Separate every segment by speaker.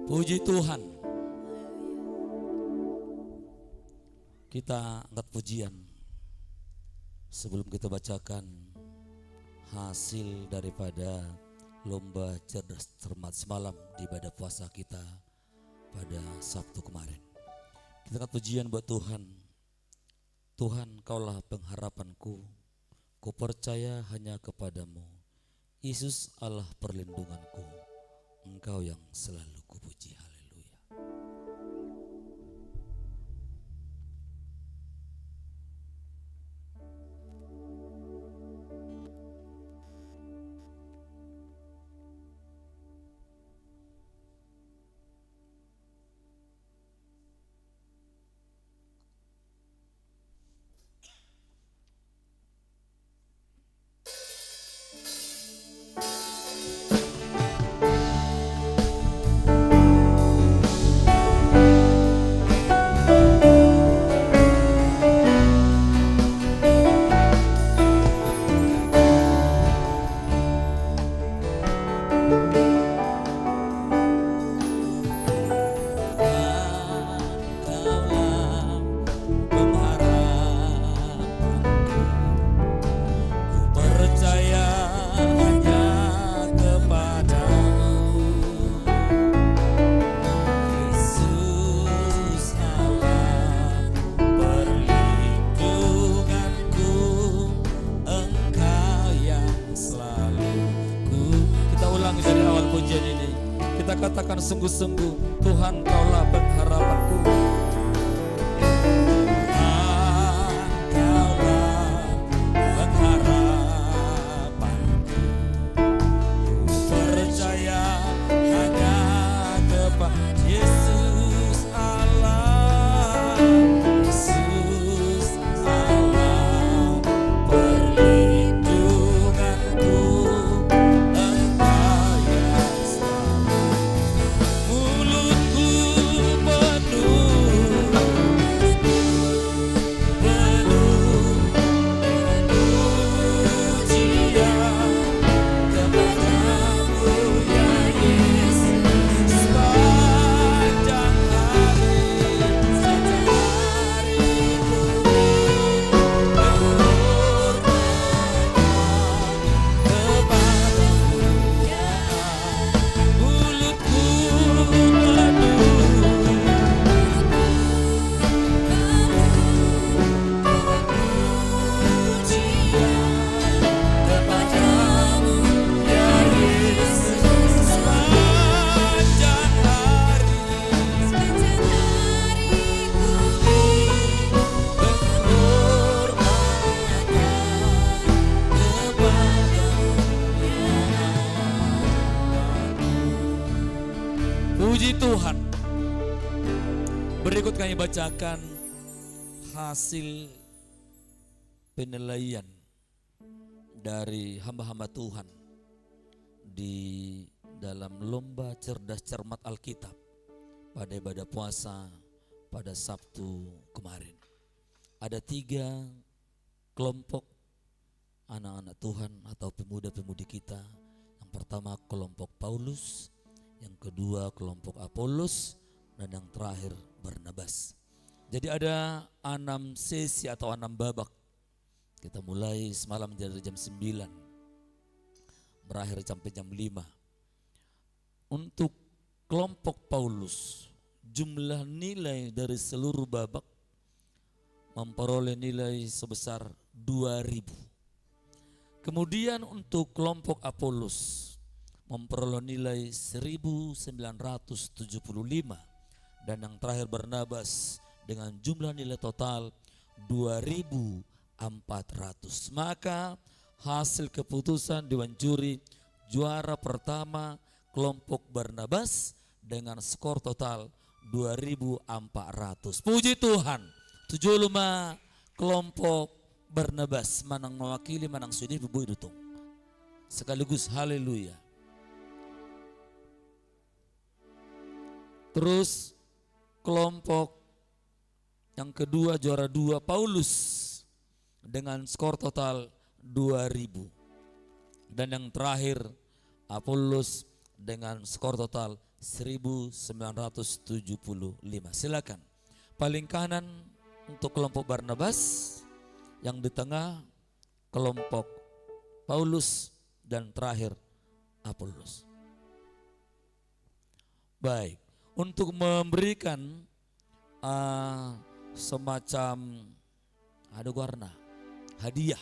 Speaker 1: Puji Tuhan, kita angkat pujian sebelum kita bacakan hasil daripada lomba cerdas cermat semalam di ibadah puasa kita pada Sabtu kemarin. Kita angkat pujian buat Tuhan. Tuhan, Kaulah pengharapanku, ku percaya hanya kepadamu. Yesus Allah perlindunganku, Engkau yang selalu kupuji. Haleluya. Katakan sungguh-sungguh, Tuhan Kaulah pengharapanku. Kaulah pengharapanku, ku percaya hanya kepada Yesus Allah. Yesus Allah perlindunganku, Engkau yang selalu. Mulutku penuh pujian kepadamu ya Yesus, sepanjang hari ku kepadamu ya. Mulutku puji Tuhan. Berikut kami bacakan hasil penilaian dari hamba-hamba Tuhan di dalam lomba cerdas cermat Alkitab pada ibadah puasa pada Sabtu kemarin. Ada 3 kelompok anak-anak Tuhan atau pemuda-pemudi kita. Yang pertama kelompok Paulus, yang kedua kelompok Apolos, dan yang terakhir Barnabas. Jadi ada 6 sesi atau 6 babak. Kita mulai semalam dari jam 9, berakhir sampai jam 5. Untuk kelompok Paulus, jumlah nilai dari seluruh babak memperoleh nilai sebesar 2000. Kemudian untuk kelompok Apolos memperoleh nilai 1975, dan yang terakhir Barnabas dengan jumlah nilai total 2400. Maka hasil keputusan Dewan Juri, juara pertama kelompok Barnabas dengan skor total 2400. Puji Tuhan. 75 kelompok Barnabas manang mewakili manang sudi bubu dutung. Sekaligus haleluya. Terus kelompok yang kedua juara 2 Paulus dengan skor total 2000. Dan yang terakhir Apolos dengan skor total 1975. Silakan. Paling kanan untuk kelompok Barnabas, yang di tengah kelompok Paulus, dan terakhir Apolos. Baik, untuk memberikan semacam warna hadiah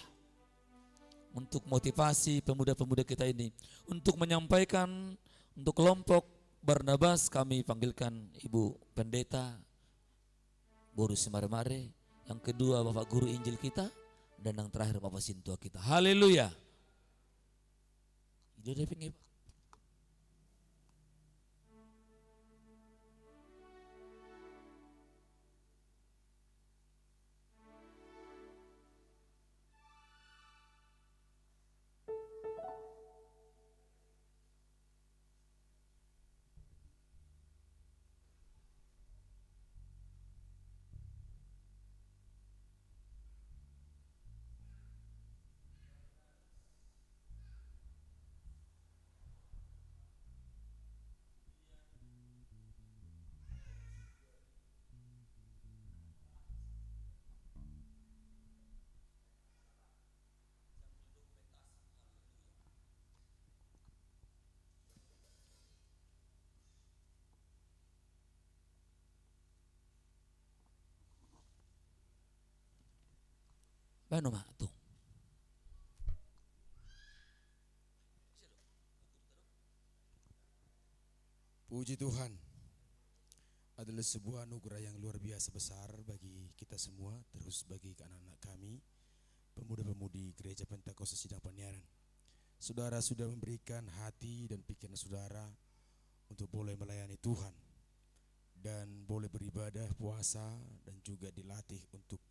Speaker 1: untuk motivasi pemuda-pemuda kita ini, untuk menyampaikan untuk kelompok Barnabas, kami panggilkan Ibu Pendeta Guru Simare-mare, yang kedua Bapak Guru Injil kita, dan yang terakhir Bapak Sintua kita. Haleluya. Bano mak tuh.
Speaker 2: Puji Tuhan, adalah sebuah anugerah yang luar biasa besar bagi kita semua, terus bagi anak-anak kami, pemuda-pemudi Gereja Pentakosta Sidang Paniaran. Saudara sudah memberikan hati dan pikiran saudara untuk boleh melayani Tuhan dan boleh beribadah, puasa, dan juga dilatih untuk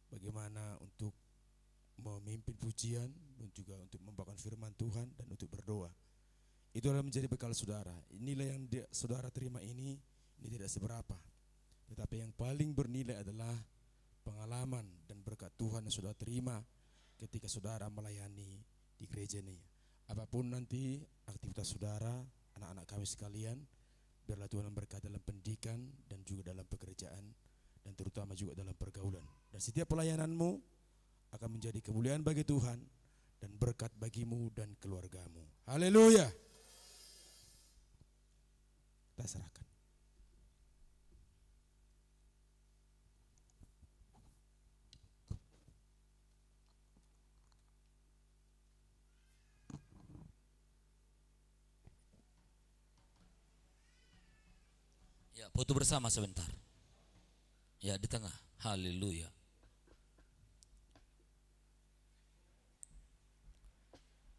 Speaker 2: bagaimana untuk memimpin pujian dan juga untuk membawakan firman Tuhan dan untuk berdoa. Itu adalah menjadi bekal saudara. Inilah yang saudara terima ini tidak seberapa. Tetapi yang paling bernilai adalah pengalaman dan berkat Tuhan yang saudara terima ketika saudara melayani di gereja ini. Apapun nanti aktivitas saudara, anak-anak kami sekalian, biarlah Tuhan memberkati dalam pendidikan dan juga dalam pekerjaan dan terutama juga dalam pergaulan. Dan setiap pelayananmu akan menjadi kemuliaan bagi Tuhan dan berkat bagimu dan keluargamu. Haleluya. Kita serahkan.
Speaker 1: Ya, foto bersama sebentar. Ya, di tengah. Haleluya.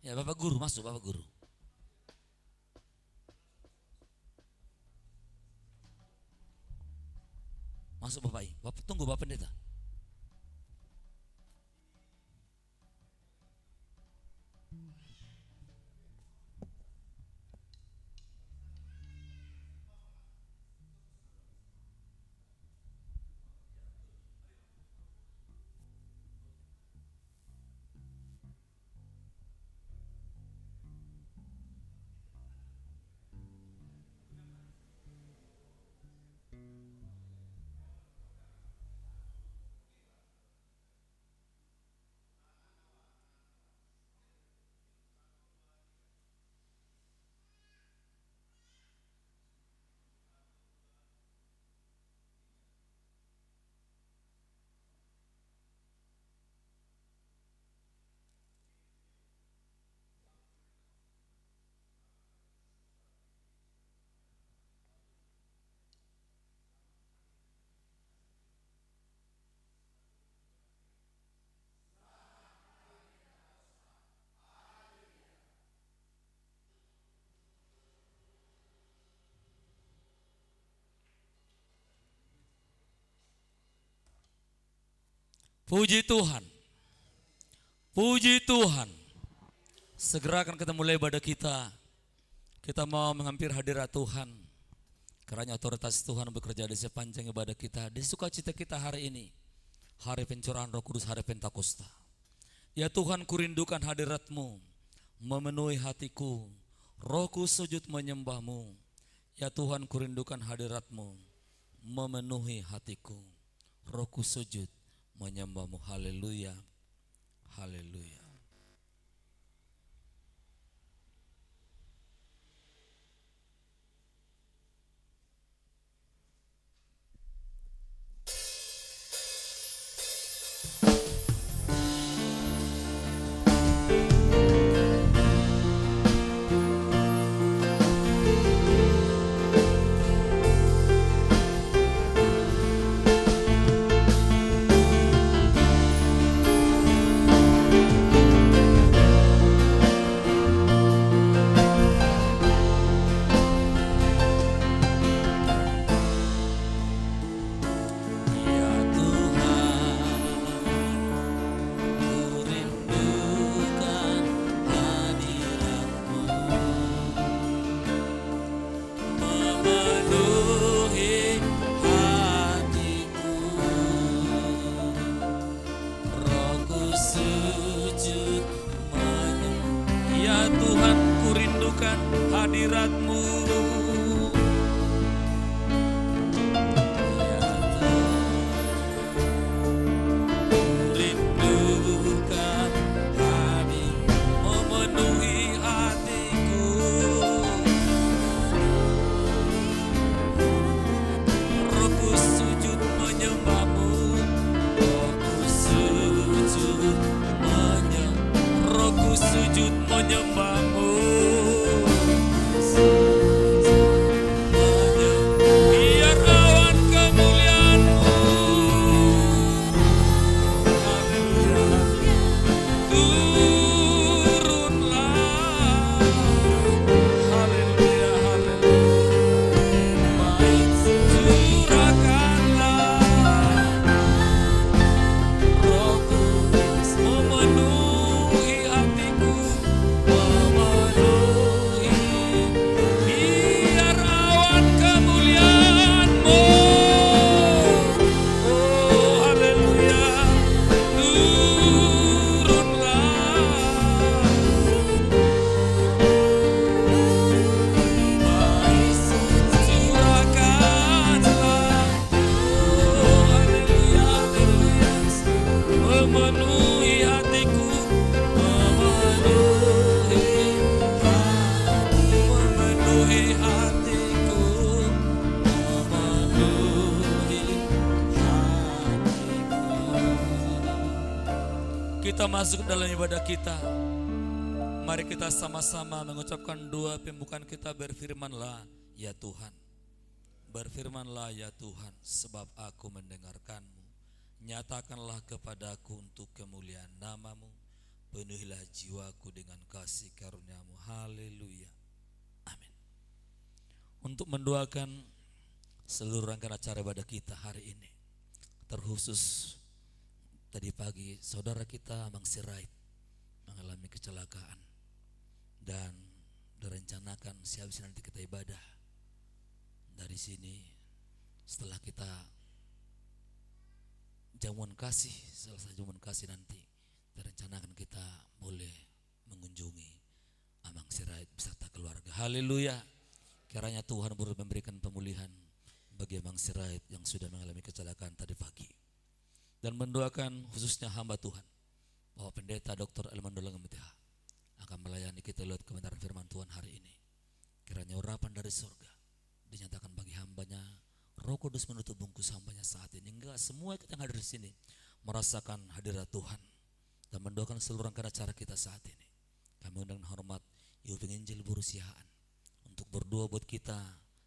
Speaker 1: Ya, Bapak Guru masuk, Bapak Guru. Masuk Bapak I. Bapak tunggu Bapak Pendeta. Puji Tuhan. Puji Tuhan. Segera akan kita mulai ibadah kita. Kita mau menghampiri hadirat Tuhan. Karena otoritas Tuhan bekerja di sepanjang ibadah kita. Di sukacita kita hari ini. Hari pencurahan Roh Kudus, hari Pentakosta. Ya Tuhan, kurindukan hadirat-Mu memenuhi hatiku. Rohku sujud menyembah-Mu. Ya Tuhan, kurindukan hadirat-Mu memenuhi hatiku. Rohku sujud menyembah-Mu. Haleluya, haleluya. Ya Tuhan, kurindukan hadirat-Mu memenuhi hatiku. Rohku sujud menyembah. Ya Tuhan, kurindukan hadirat-Mu. Ya rindukan hadir memenuhi hatiku. Rohku sujud menyembah-Mu. Rohku sujud menyembah. Rohku sujud menyembah-Mu. Biar awan kemuliaan-Mu turunlah. Haleluya, haleluya. Baik, curahkanlah Roh-Ku memenuhi hatiku, memenuhi. Biar awan kemuliaan-Mu, oh haleluya, turunlah. Baik, curahkanlah, oh haleluya, haleluya, memenuhi hatiku, memenuhi hatiku, memenuhi hatiku. Kita masuk dalam ibadah kita. Mari kita sama-sama mengucapkan doa pembukaan kita. Berfirmanlah ya Tuhan, berfirmanlah ya Tuhan, sebab aku mendengarkan-Mu. Nyatakanlah kepadaku untuk kemuliaan nama-Mu. Penuhilah jiwaku dengan kasih karunia-Mu. Haleluya, amin. Untuk mendoakan seluruh rangkaian acara ibadah kita hari ini, terkhusus tadi pagi saudara kita Mang Sirait mengalami kecelakaan dan direncanakan sehabis nanti kita ibadah dari sini, setelah kita jamuan kasih, selesai jamuan kasih nanti direncanakan kita boleh mengunjungi Amang Sirait beserta keluarga. Haleluya. Kiranya Tuhan boleh memberikan pemulihan bagi Amang Sirait yang sudah mengalami kecelakaan tadi pagi. Dan mendoakan khususnya hamba Tuhan bahwa Pendeta Dr. Elmandola Ngemetiha akan melayani kita lewat kebenaran firman Tuhan hari ini. Kiranya urapan dari surga dinyatakan bagi hambanya. Roh Kudus menutup bungkus hambanya saat ini. Enggak, semua kita yang hadir di sini merasakan hadirat Tuhan dan mendoakan seluruh rangkaian acara kita saat ini. Kami undang hormat Ibu Penginjil Burusiaan untuk berdoa buat kita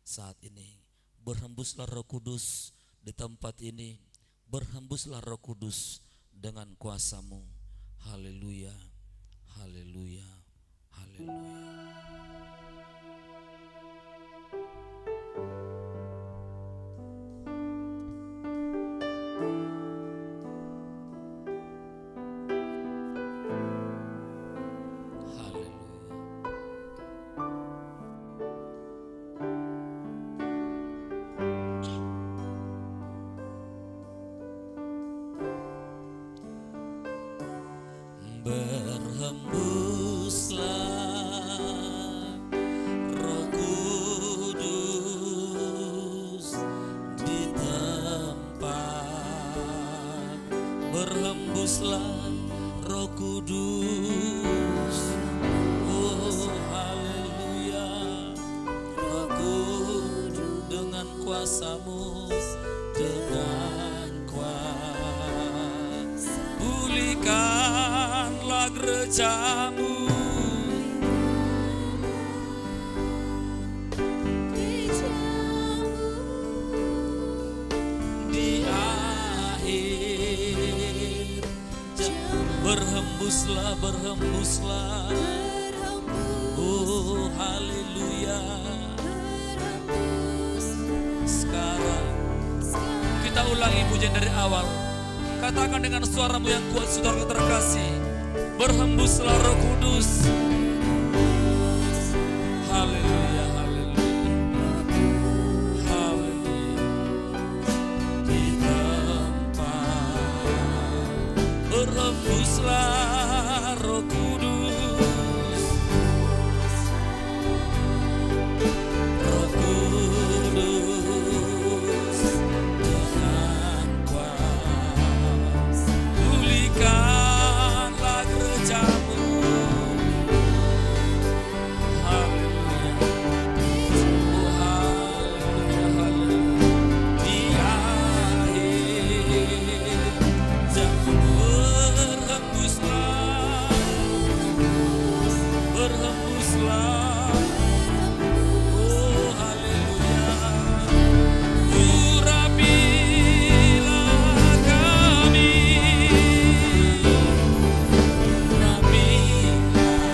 Speaker 1: saat ini. Berhembuslah Roh Kudus di tempat ini. Berhembuslah Roh Kudus dengan kuasa-Mu. Haleluya, haleluya, haleluya. Berhembuslah Roh Kudus berhembuslah Roh Kudus. Oh haleluya, Roh Kudus dengan kuasa-Mu, dengan kuasa pulihkanlah gereja-Mu. Berhembuslah, berhembuslah. Oh haleluya. Sekarang kita ulangi pujian dari awal. Katakan dengan suaramu yang kuat, saudara terkasih. Berhembuslah Roh Kudus. Haleluya, haleluya, haleluya. Di tempat berhembuslah Roh Kudus. Roh Kudus dengan kuasa pulihkanlah gereja-Mu. Haleluya. Oh haleluya, haleluya. Di akhir zaman berhembuslah, oh haleluya. Urapilah kami, dengan minyak.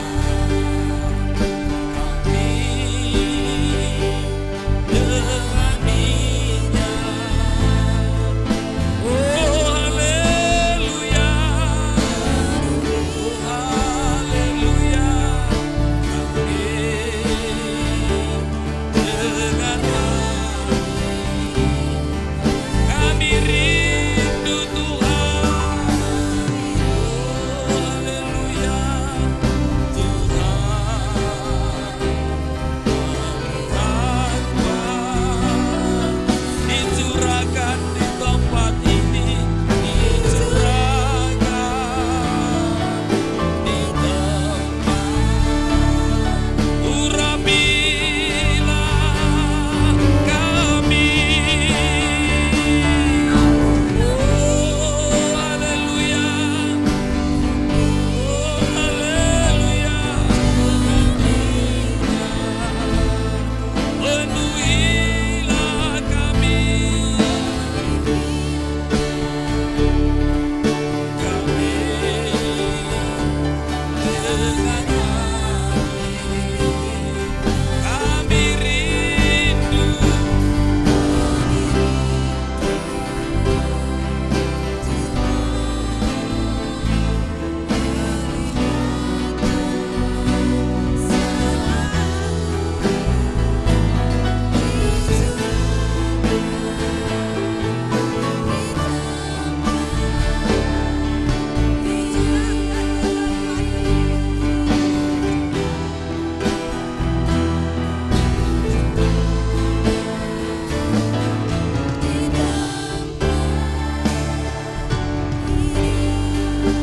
Speaker 1: Oh haleluya, oh haleluya. Dengan kami rindu Tuhan. Oh haleluya, Tuhan dicurahkan di tempat ini, dicurahkan di tempat. Urapilah kami, oh haleluya, oh haleluya. Penuhilah kami, dengan kami rindu.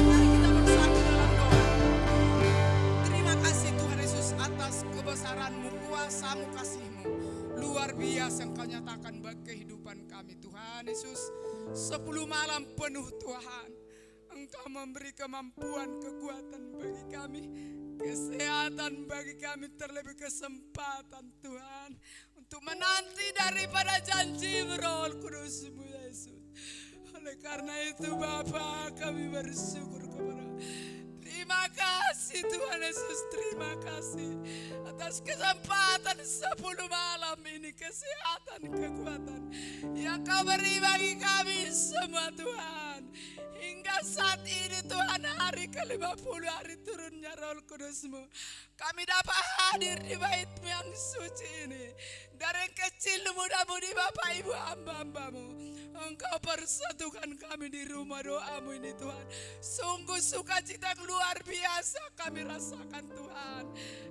Speaker 3: Mari kita bersatu dalam doa. Terima kasih Tuhan Yesus atas kebesaran-Mu, kuasa-Mu, kasih-Mu. Luar biasa Engkau nyatakan bagi kehidupan kami Tuhan Yesus. 10 malam penuh Tuhan. Engkau memberi kemampuan, kekuatan bagi kami. Kesehatan bagi kami, terlebih kesempatan Tuhan. Untuk menanti daripada janji-Mu Roh Kudus-Mu Yesus. Oleh karena itu Bapa, kami bersyukur kepada. Terima kasih Tuhan Yesus, terima kasih atas kesempatan 10 malam ini, kesehatan, kekuatan yang Kau beri bagi kami semua Tuhan. Hingga saat ini Tuhan, hari ke-50 hari turunnya Roh Kudus-Mu, kami dapat hadir di bait-Mu yang suci ini. Dari yang kecil muda-mudi Bapak Ibu hamba-hamba-Mu, Engkau persatukan kami di rumah doa-Mu ini Tuhan. Sungguh sukacita luar biasa kami rasakan Tuhan.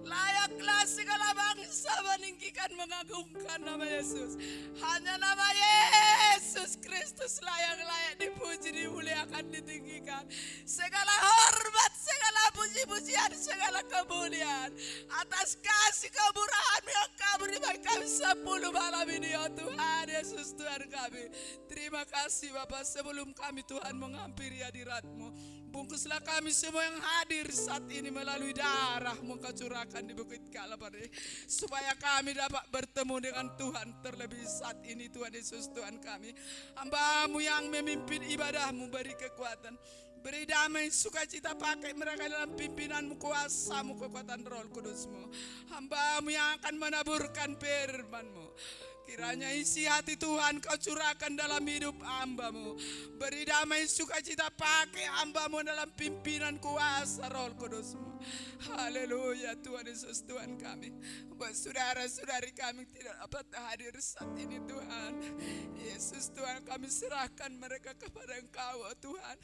Speaker 3: Layaklah segala bangsa meninggikan mengagungkan nama Yesus. Hanya nama Yesus Kristus lah yang layak dipuji, dimuliakan, Tuhan ditinggikan. Segala hormat, segala puji-pujian, segala kemuliaan atas kasih kemurahan yang Kau beri bagi kami 10 malam ini ya Tuhan Yesus Tuhan kami. Terima kasih Bapa, sebelum kami Tuhan menghampiri hadirat-Mu, bungkuslah kami semua yang hadir saat ini melalui darah-Mu Kau curahkan di Bukit Kalvari, supaya kami dapat bertemu dengan Tuhan terlebih saat ini Tuhan Yesus Tuhan kami. Hamba-Mu yang memimpin ibadah-Mu beri kekuatan, beri damai, sukacita, pakai mereka dalam pimpinan-Mu, kuasa-Mu, kekuatan Roh Kudus-Mu. Hamba-Mu yang akan menaburkan firman-Mu, kiranya isi hati Tuhan Kau curahkan dalam hidup hamba-Mu. Beri damai, sukacita, pakai hamba-Mu dalam pimpinan kuasa Roh Kudus-Mu. Haleluya Tuhan Yesus Tuhan kami. Buat saudara-saudari kami tidak dapat hadir saat ini Tuhan Yesus Tuhan, kami serahkan mereka kepada Engkau oh Tuhan.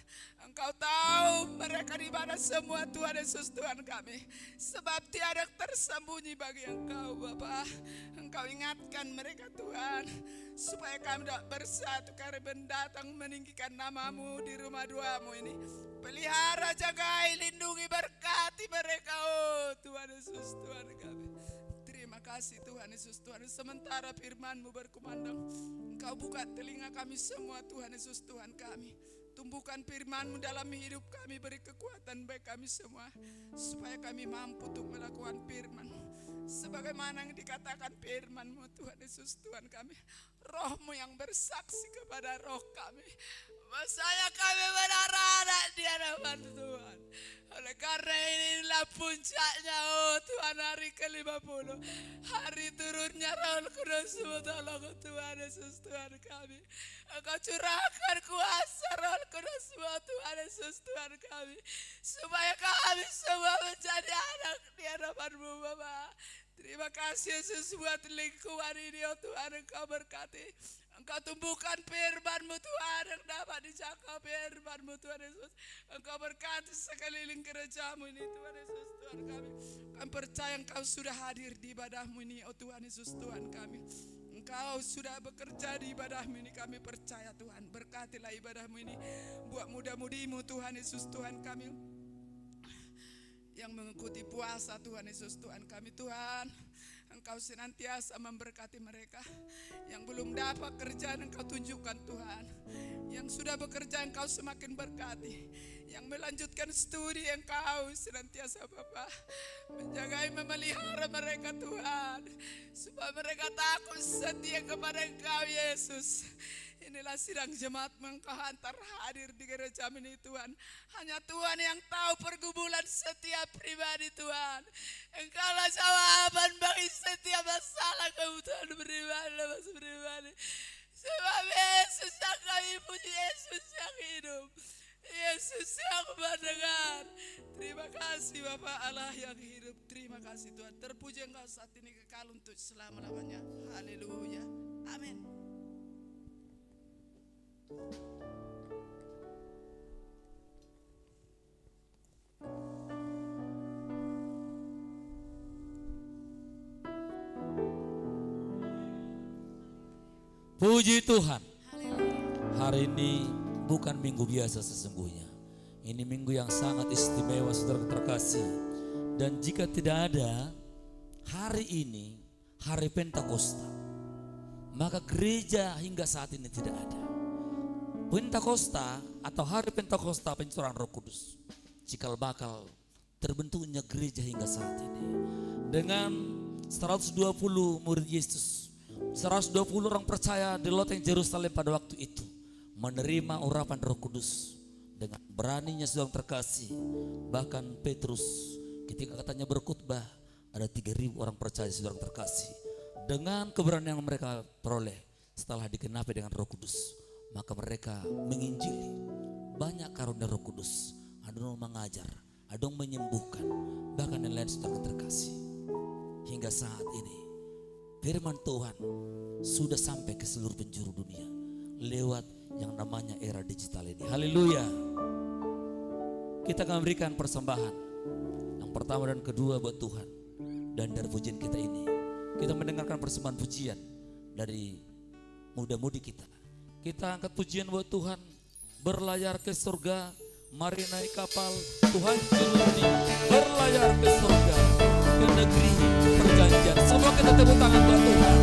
Speaker 3: Engkau tahu mereka di mana semua Tuhan Yesus Tuhan kami, sebab tiada tersembunyi bagi Engkau Bapa. Engkau ingatkan mereka Tuhan, supaya kami dapat bersatu karena mendatang meninggikan nama-Mu di rumah doa-Mu ini. Pelihara, jagai, lindungi, berkati mereka oh Tuhan Yesus Tuhan kami. Terima kasih Tuhan Yesus Tuhan. Sementara firman-Mu berkumandang, Engkau buka telinga kami semua Tuhan Yesus Tuhan kami. Tumbuhkan firman-Mu dalam hidup kami, beri kekuatan bagi kami semua, supaya kami mampu untuk melakukan firman-Mu sebagaimana yang dikatakan firman-Mu Tuhan Yesus Tuhan kami. Roh-Mu yang bersaksi kepada roh kami, bahwasanya kami benar ada di hadapan Tuhan. Oleh karena inilah puncaknya oh Tuhan, hari ke-50, hari turunnya Roh Kudus tolong Tuhan Yesus Tuhan kami. Engkau curahkan kuasa Roh Kudus Tuhan Yesus Tuhan kami, supaya kami semua menjadi anak di hadapan-Mu Bapa. Terima kasih Yesus buat lingkungan ini oh Tuhan, Engkau berkati. Engkau tumbuhkan firman-Mu Tuhan yang dapat dijangkau firman-Mu Tuhan Yesus. Engkau berkati sekeliling gereja-Mu ini Tuhan Yesus Tuhan kami. Kami percaya Engkau sudah hadir di ibadah-Mu ini oh Tuhan Yesus Tuhan kami. Engkau sudah bekerja di ibadah-Mu ini, kami percaya Tuhan. Berkatilah ibadah-Mu ini buat muda-mudi-Mu Tuhan Yesus Tuhan kami, yang mengikuti puasa Tuhan Yesus Tuhan kami. Tuhan, Engkau senantiasa memberkati mereka. Yang belum dapat kerjaan Engkau tunjukkan Tuhan. Yang sudah bekerja Engkau semakin berkati. Yang melanjutkan studi Engkau senantiasa Bapa menjagai, memelihara mereka Tuhan, supaya mereka takut setia kepada Engkau Yesus. Inilah sidang jemaat Engkau hantar hadir di gereja ini Tuhan. Hanya Tuhan yang tahu pergumulan setiap pribadi Tuhan. Engkaulah jawaban bagi setiap masalah kebutuhan pribadi. Sebab Yesus yang kami puji, Yesus yang hidup, Yesus yang mendengar. Terima kasih Bapa Allah yang hidup. Terima kasih Tuhan. Terpuji Engkau saat ini kekal untuk selama-lamanya. Haleluya. Amin.
Speaker 1: Puji Tuhan. Hari ini bukan minggu biasa sesungguhnya. Ini minggu yang sangat istimewa saudara terkasih. Dan jika tidak ada hari ini, hari Pentakosta, maka gereja hingga saat ini tidak ada. Pentakosta atau hari Pentakosta pencurahan Roh Kudus, cikal bakal terbentuknya gereja hingga saat ini. Dengan 120 murid Yesus, 120 orang percaya di loteng Yerusalem pada waktu itu menerima urapan Roh Kudus dengan beraninya sedang terkasih. Bahkan Petrus ketika katanya berkhotbah, ada 3.000 orang percaya sedang terkasih. Dengan keberanian yang mereka peroleh setelah digenapi dengan Roh Kudus, maka mereka menginjili. Banyak karunia Roh Kudus, ada yang mengajar, ada yang menyembuhkan, bahkan yang lain sedang terkasih. Hingga saat ini firman Tuhan sudah sampai ke seluruh penjuru dunia lewat yang namanya era digital ini. Haleluya. Kita akan memberikan persembahan yang pertama dan kedua buat Tuhan. Dan dari pujian kita ini, kita mendengarkan persembahan pujian dari muda-mudi kita. Kita angkat pujian buat Tuhan, berlayar ke surga. Mari naik kapal Tuhan Juluni, berlayar ke surga, ke negeri perjanjian. Semua kita tepuk tangan buat Tuhan.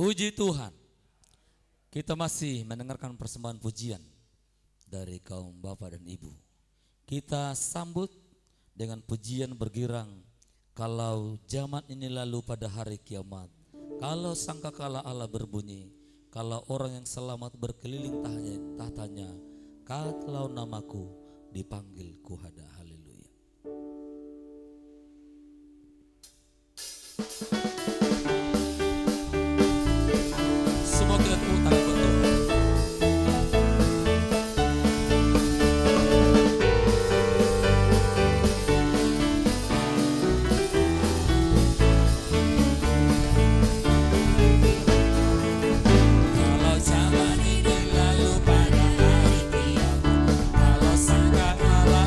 Speaker 1: Puji Tuhan. Kita masih mendengarkan persembahan pujian dari kaum bapak dan ibu. Kita sambut dengan pujian bergirang. Kalau zaman ini lalu pada hari kiamat, kalau sangkakala Allah berbunyi, kalau orang yang selamat berkeliling tahtanya, kalau namaku dipanggil kuhada. Haleluya. Semua kita tepuk tangan buat Tuhan.
Speaker 4: Kalau zaman ini lalu pada hari kiamat, kalau sangkakala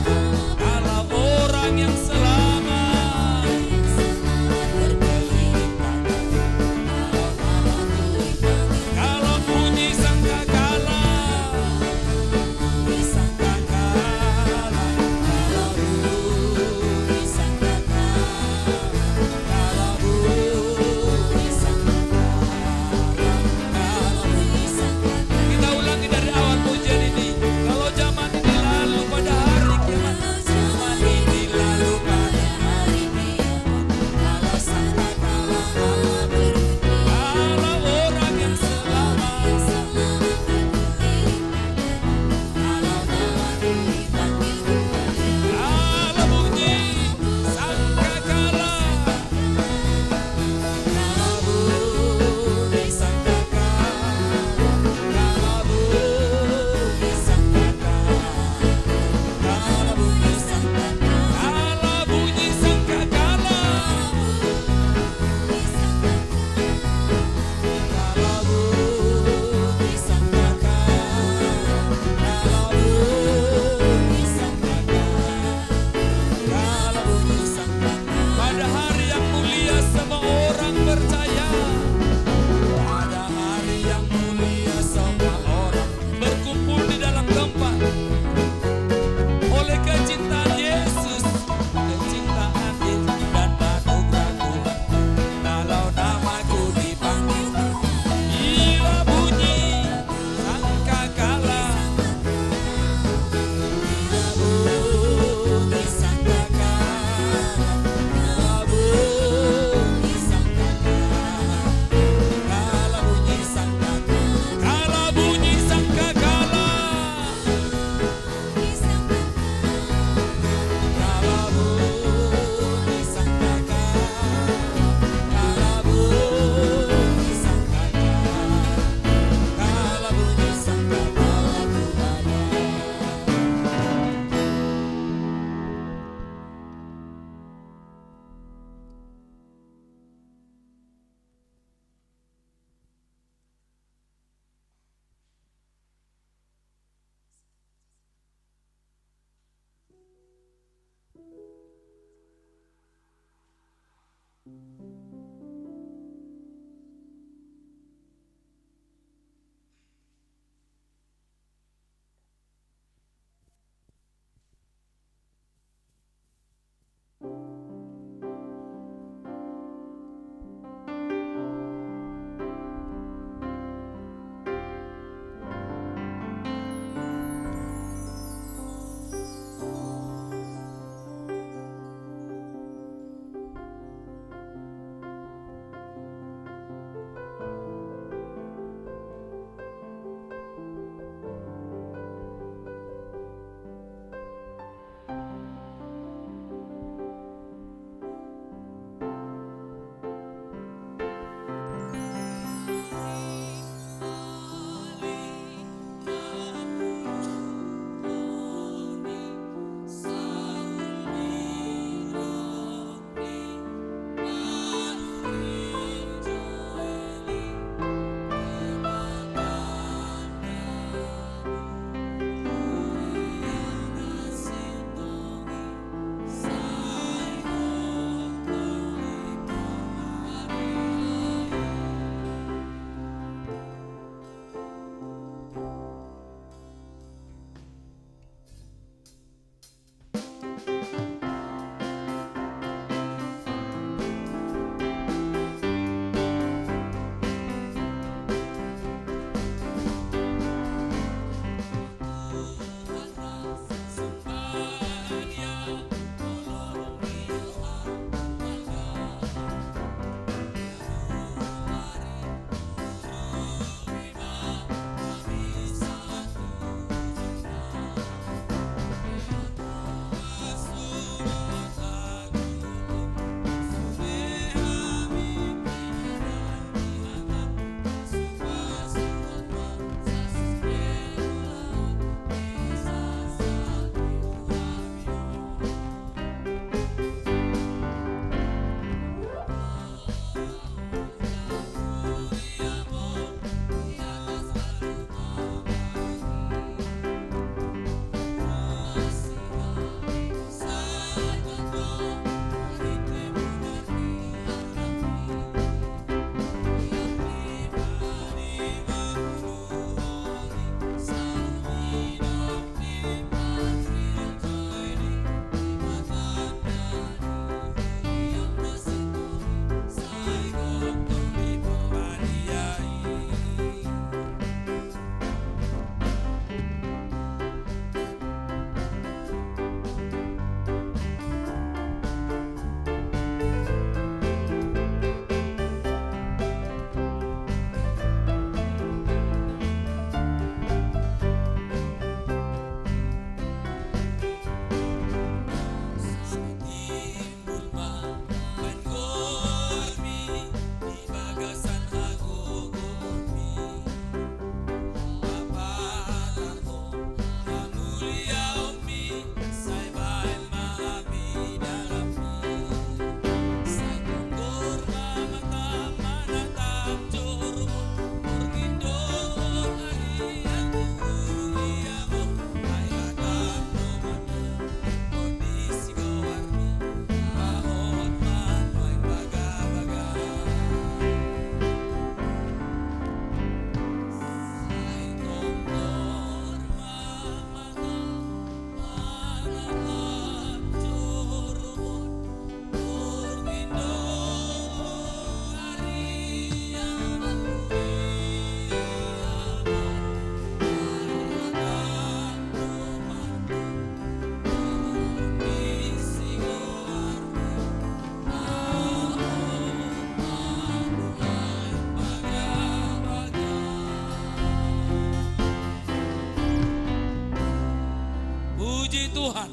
Speaker 1: Puji Tuhan.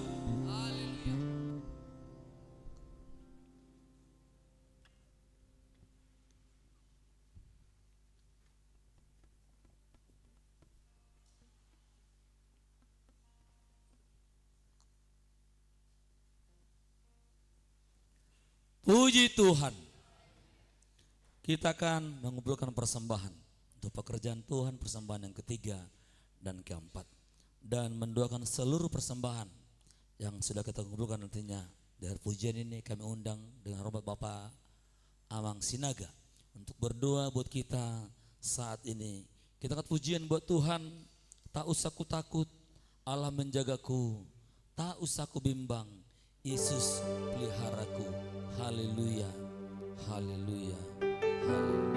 Speaker 1: Puji Tuhan. Kita akan mengumpulkan persembahan untuk pekerjaan Tuhan, persembahan yang ketiga dan keempat, dan mendoakan seluruh persembahan yang sudah kita kumpulkan nantinya. Dari pujian ini kami undang dengan hormat Bapak Amang Sinaga untuk berdoa buat kita saat ini. Kita angkat pujian buat Tuhan. Tak usah ku takut, Allah menjagaku. Tak usah ku bimbang, Yesus peliharaku. Haleluya, haleluya, haleluya.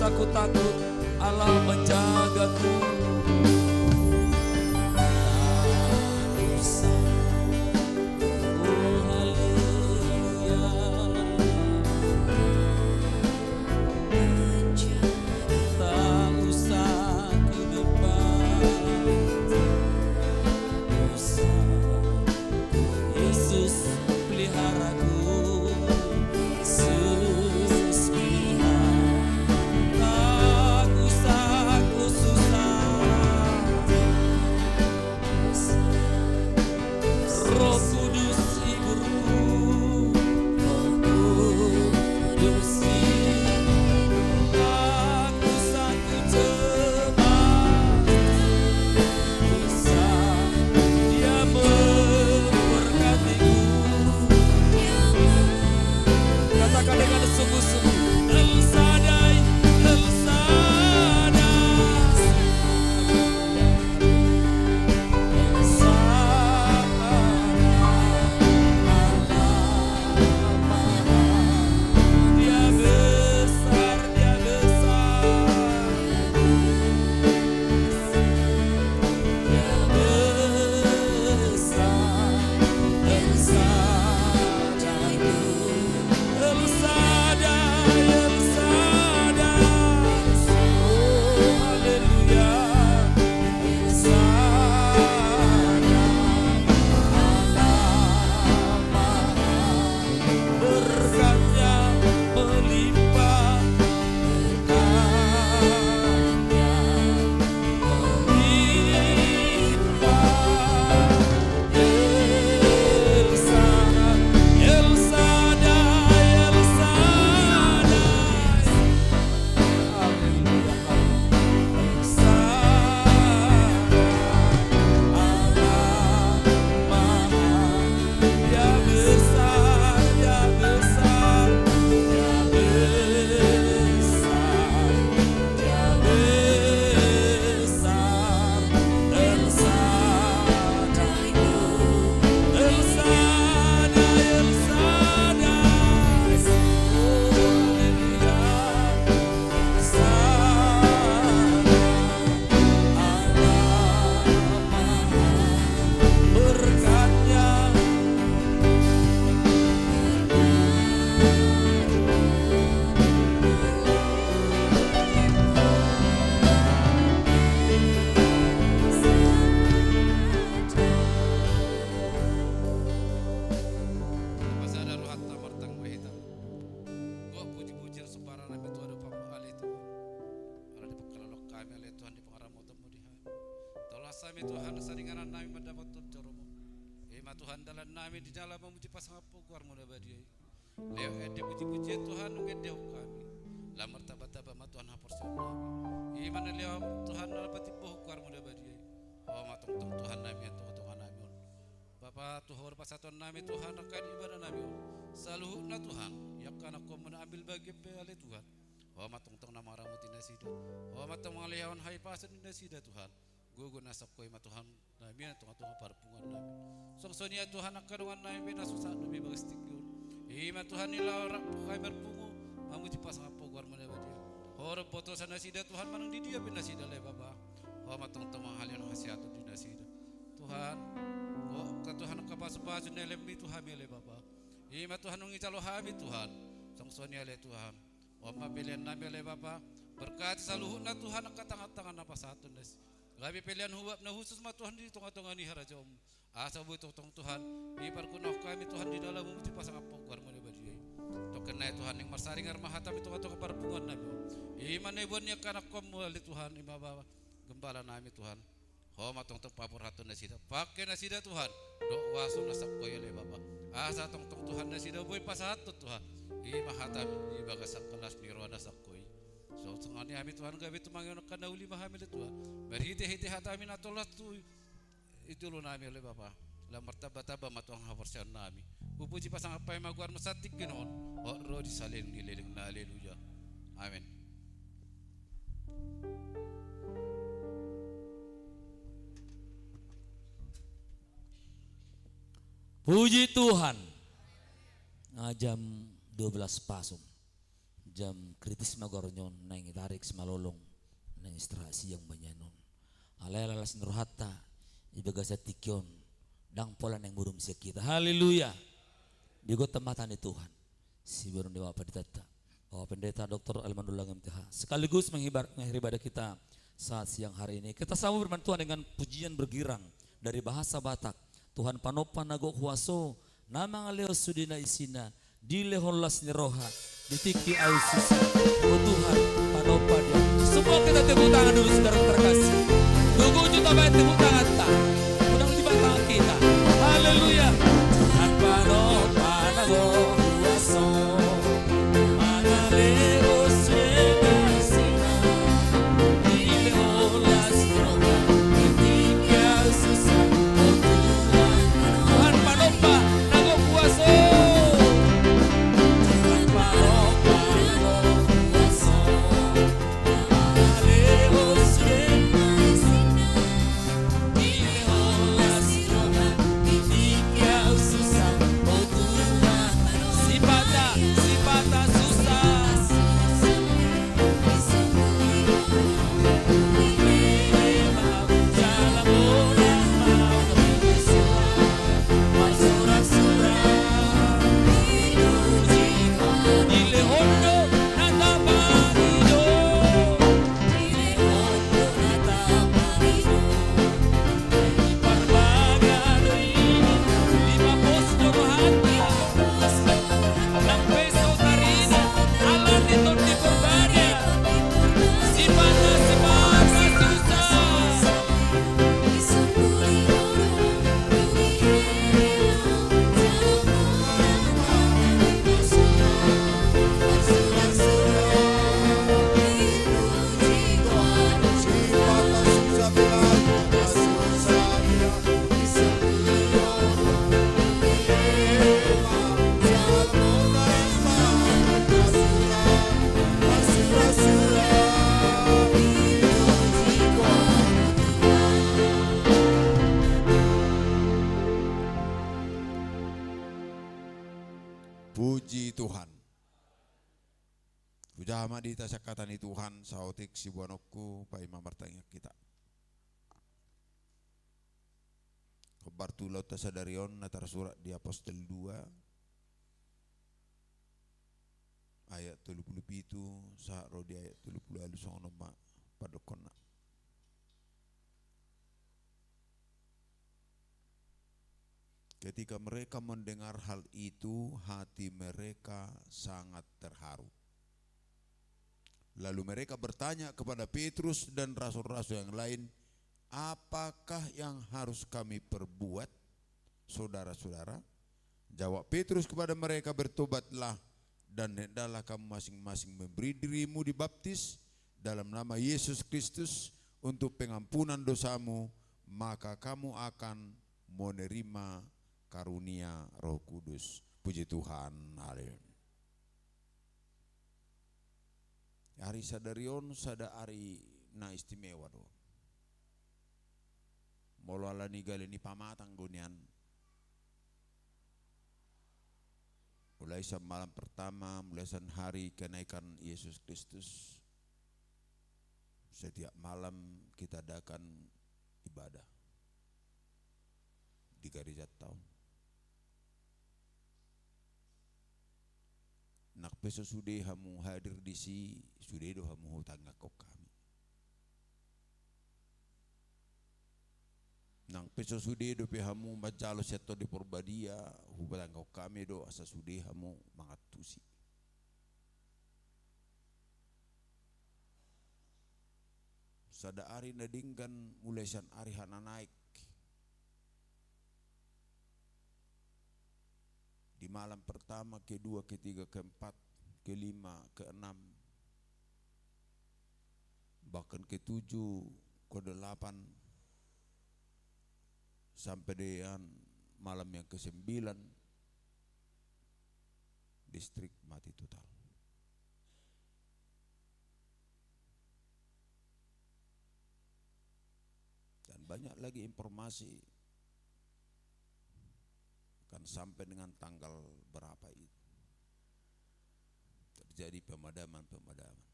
Speaker 1: Aku takut, Allah menjagaku. Oh haleluya. Tak usah ku bimbang, Yesus peliharaku. Yesus pelihara. Tak usah ku susah,
Speaker 5: sami Tuhan saringanan nami mendapat turcoromo. Ima Tuhan dalam nami di dalam memuji pasangan pukuar muda badiai. Leo ede puji-puji Tuhan ngedeu kami. Lamar taba-taba ma Tuhan haporsi nami. Ima leo Tuhan dapat pukuar muda badiai. Oh matong-tong Tuhan nami atong nami. Bapa Tuhan pasatuan nami Tuhan akan ibadah nami. Saluhut na Tuhan, yak kana ko menambil bagi pele Tuhan. Oh matong-tong nama ramu tinasida. Oh matong malihawan hai pasan tinasida Tuhan. Gugu nasap ko ima Tuhan nami atong parpungan nami. Songsonia Tuhan akadungan nami bina susah nami bagastik yun. Ima Tuhan nila rak kay berpungo mamuji pasang apo guar mana badia. Hor poto sana sida Tuhan manang di dia bina sida le baba. Oh matong-tong halian hasiatu dinasida. Tuhan, oh ka Tuhan kapasu-pasu nelemi Tuhan le baba. Ima Tuhan ngicalo hami Tuhan. Songsonia le Tuhan. Oh mapilian nami le baba. Berkat saluhun na Tuhan katangan-tangan apa satu nas. Gabi pilihan huwap na khusus ma Tuhan di tengah-tengah ni haraja om. Asa butuh Tuhan. Iparkunaw kami Tuhan di dalam memuji pasang apok war mo badi. Token na Tuhan yang marsaringar mahatam itu tengah parpungan nabi. Iman ibonnya kanak kom muli Tuhan imaba gembala nami Tuhan. Ho matong-tong papur hatun na sida. Pakai na sida Tuhan. Do waso na sakkoy le baba. Asa tong-tong Tuhan na sida boy pasatut Tuhan. Mahatam ibaga sak kelas nirwana sakkoy. So sangani kami Tuhan gabi tumangin kana uli mahamil Tuhan. Berhiti-hiti hatami na tolat tu itu lo nami oleh Bapa. La martaba-taba matuang hawarsian nami. Pupuji pasang apa yang maguar masatik ginon. Oh roh disalin nililing na haleluya. Amin.
Speaker 1: Puji Tuhan. Nah, jam 12 pasum. Jam kritis magornyon nang itarik semalolong nang istrasi yang banyanon. Alalalas nurhata ibaga sa tikyon dang pola nang burum siya kita. Haleluya. Digo tematan ni Tuhan. Si burung dewa paditata. Bapak Pendeta Dr. Almandullah MTH sekaligus mengibadah kita saat siang hari ini. Kita sama berbantuan dengan pujian bergirang dari bahasa Batak. Tuhan panopan nago kuaso nama ngaleo sudina isina di leholas niroha ditiki aususa. Oh Tuhan panopan ya. Semua kita tepuk tangan dulu saudara terkasih. Tunggu juta baik tepuk tangan tak. Mudah jibat tangan kita. Haleluya. Tuhan panopan nago kuaso mangaleo sudina isina di leholas niroha ditiki aususa.
Speaker 2: Puji Tuhan. Pujama di tasakatan Tuhan sautik si buanokku pa imam bertanya kita. Kabar tulau tasadarion natar surat di Apostel 2 ayat 37 saat rodi ayat 30 alu song nama padokona. Ketika mereka mendengar hal itu, hati mereka sangat terharu. Lalu mereka bertanya kepada Petrus dan rasul-rasul yang lain,
Speaker 6: apakah yang harus kami perbuat, saudara-saudara? Jawab Petrus kepada mereka, bertobatlah dan hendaklah kamu masing-masing memberi dirimu dibaptis dalam nama Yesus Kristus untuk pengampunan dosamu, maka kamu akan menerima karunia Roh Kudus. Puji Tuhan. Haleluya. Hari sadarion sada hari na istimewa do. Molo ala ni gali ni pamatang gunian. Mulai sa malam pertama, mulai sa hari kenaikan Yesus Kristus. Setiap malam kita adakan ibadah di gereja tahun. Nak peso sudah hamu hadir di si sudah do hamu tangga kok kami. Nang peso sudah do pe hamu bacalo seto di porbadia hubatan kok kami do asa sudah hamu mangatusi. Sada ari nadingkan mulai san ari hana naik. Di malam pertama, kedua, ketiga, keempat, kelima, keenam, bahkan ketujuh, ke-8, sampai dengan malam yang ke-9, listrik mati total. Dan banyak lagi informasi akan sampai dengan tanggal berapa itu terjadi pemadaman-pemadaman.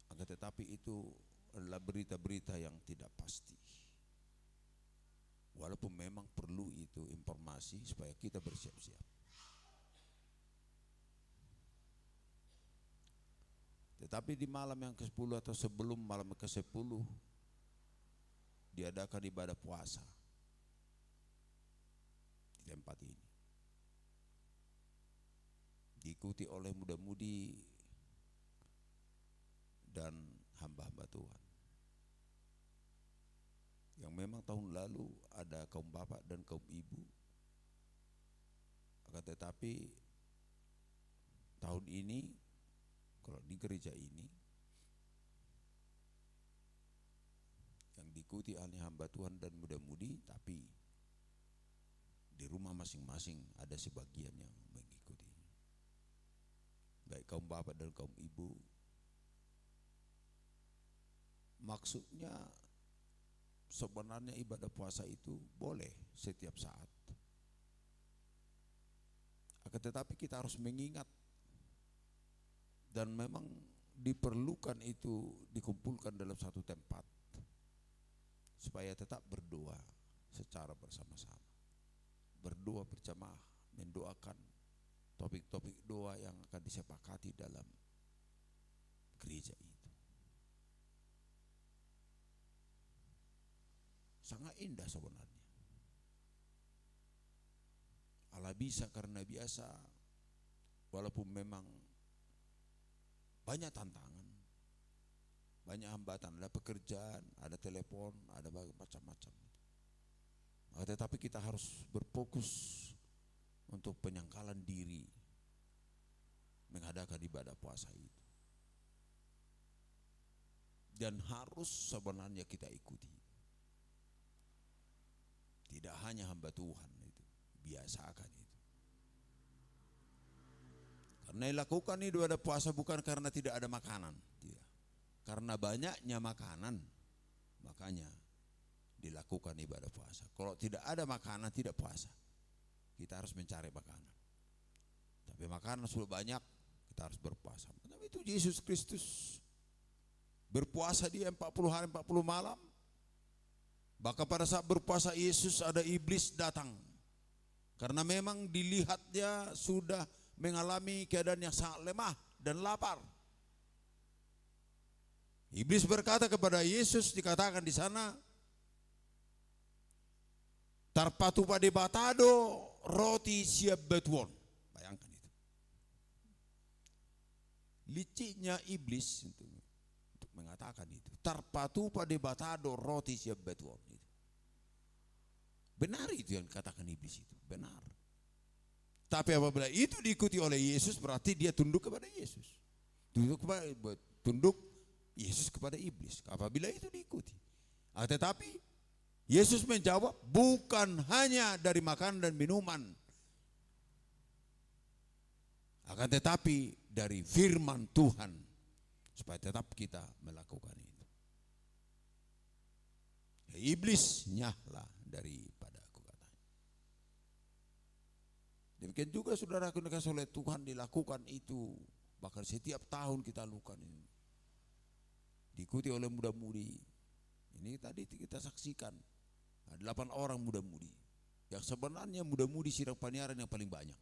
Speaker 6: Akan tetapi itu adalah berita-berita yang tidak pasti. Walaupun memang perlu itu informasi supaya kita bersiap-siap. Tetapi di malam yang ke-10 atau sebelum malam ke-10 diadakan ibadah puasa tempat ini, diikuti oleh muda-mudi dan hamba-hamba Tuhan yang memang tahun lalu ada kaum bapak dan kaum ibu, akan tetapi tahun ini kalau di gereja ini yang diikuti oleh hamba Tuhan dan muda-mudi, tapi di rumah masing-masing ada sebagian yang mengikuti. Baik kaum bapak dan kaum ibu. Maksudnya sebenarnya ibadah puasa itu boleh setiap saat. Akan tetapi kita harus mengingat dan memang diperlukan itu dikumpulkan dalam satu tempat supaya tetap berdoa secara bersama-sama. Berdoa berjamaah, mendoakan topik-topik doa yang akan disepakati dalam gereja itu. Sangat indah sebenarnya. Allah bisa karena biasa, walaupun memang banyak tantangan, banyak hambatan, ada pekerjaan, ada telepon, ada macam-macam. Tetapi kita harus berfokus untuk penyangkalan diri mengadakan ibadah puasa itu. Dan harus sebenarnya kita ikuti. Tidak hanya hamba Tuhan itu, biasakan itu. Karena dilakukan ibadah puasa bukan karena tidak ada makanan, tidak. Karena banyaknya makanan, makanya dilakukan ibadah puasa. Kalau tidak ada makanan tidak puasa. Kita harus mencari makanan. Tapi makanan sudah banyak, kita harus berpuasa. Tapi itu Yesus Kristus berpuasa dia 40 hari 40 malam. Bahkan pada saat berpuasa Yesus ada iblis datang. Karena memang dilihat dia sudah mengalami keadaan yang sangat lemah dan lapar. Iblis berkata kepada Yesus, dikatakan di sana, tarpatu pada batado roti siap betuon. Bayangkan itu. Liciknya iblis untuk mengatakan itu. Tarpatu pada batado roti siap betuan itu. Benar itu yang dikatakan iblis itu, benar. Tapi apabila itu diikuti oleh Yesus berarti dia tunduk kepada Yesus. Tunduk Yesus kepada iblis. Apabila itu diikuti. Tetapi Yesus menjawab bukan hanya dari makanan dan minuman. Akan tetapi dari firman Tuhan. Supaya tetap kita melakukan itu. Iblis nyahlah daripada aku katanya. Demikian juga saudaraku dikasih oleh Tuhan dilakukan itu. Bahkan setiap tahun kita lakukan ini. Diikuti oleh muda-mudi. Ini tadi kita saksikan. 8 orang muda-mudi. Yang sebenarnya muda-mudi sidang paniaran yang paling banyak.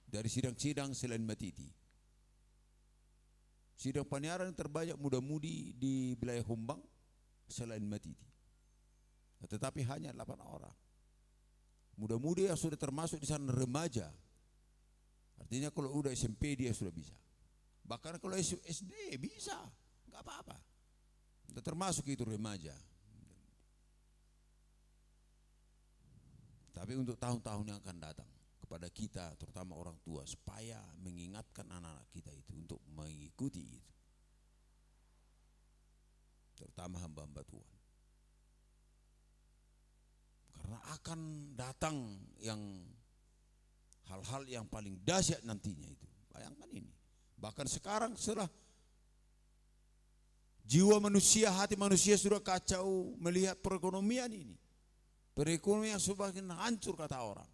Speaker 6: Dari sidang-sidang selain Matiti. Sidang paniaran yang terbanyak muda-mudi di wilayah Humbang selain Matiti. Tetapi hanya 8 orang. Muda-mudi yang sudah termasuk di sana remaja. Artinya kalau udah SMP dia sudah bisa. Bahkan kalau SD bisa, enggak apa-apa. Sudah termasuk itu remaja. Tapi untuk tahun-tahun yang akan datang kepada kita terutama orang tua supaya mengingatkan anak-anak kita itu untuk mengikuti itu. Terutama hamba-hamba Tuhan. Karena akan datang yang hal-hal yang paling dahsyat nantinya itu. Bayangkan ini. Bahkan sekarang setelah jiwa manusia, hati manusia sudah kacau melihat perekonomian ini. Perekonomian semakin hancur kata orang.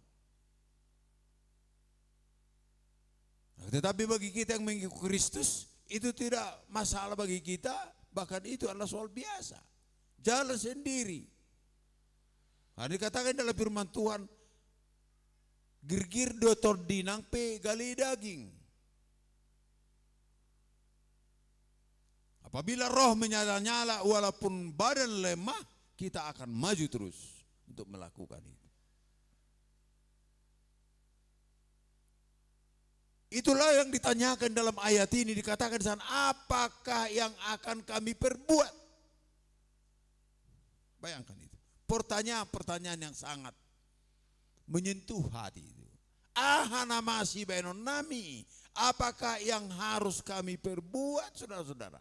Speaker 6: Tetapi bagi kita yang mengikuti Kristus itu tidak masalah bagi kita, bahkan itu adalah soal biasa. Jalan sendiri. Nah, dikatakan dalam firman Tuhan, girgir dotor dinang pe gali daging. Apabila roh menyala-nyala walaupun badan lemah, kita akan maju terus untuk melakukan itu. Itulah yang ditanyakan dalam ayat ini, dikatakan di sana, apakah yang akan kami perbuat? Bayangkan itu. Pertanyaan yang sangat menyentuh hati itu. Ahana masih benon nami, apakah yang harus kami perbuat, saudara-saudara?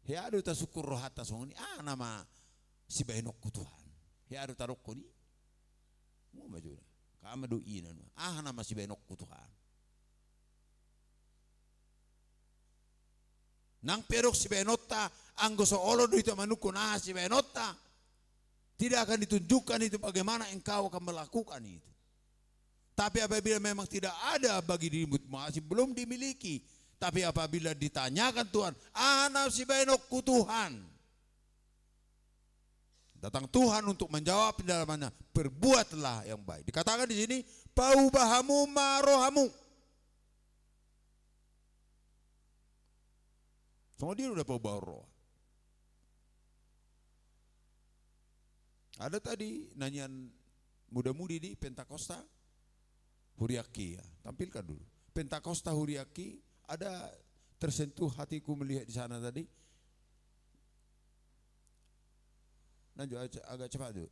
Speaker 6: Ya ada syukur rohata songni, nama si benokku Tuhan. Ya ada tarokku ni, mau maju. Kama doinan, nama si benokku Tuhan. Nang perok si benota, anggo soolo itu manukun si benota. Tidak akan ditunjukkan itu bagaimana engkau akan melakukan itu. Tapi apabila memang tidak ada bagi dirimu, masih belum dimiliki. Tapi apabila ditanyakan Tuhan, anak si benokku Tuhan. Datang Tuhan untuk menjawab di dalamnya, perbuatlah yang baik. Dikatakan di sini, paubahamu marohamu. Semua dia udah bawa roh. Ada tadi nyanyian muda-mudi di Pentakosta Huriaki ya. Tampilkan dulu. Pentakosta Huriaki, ada tersentuh hatiku melihat di sana tadi. Lanjut agak cepat dulu.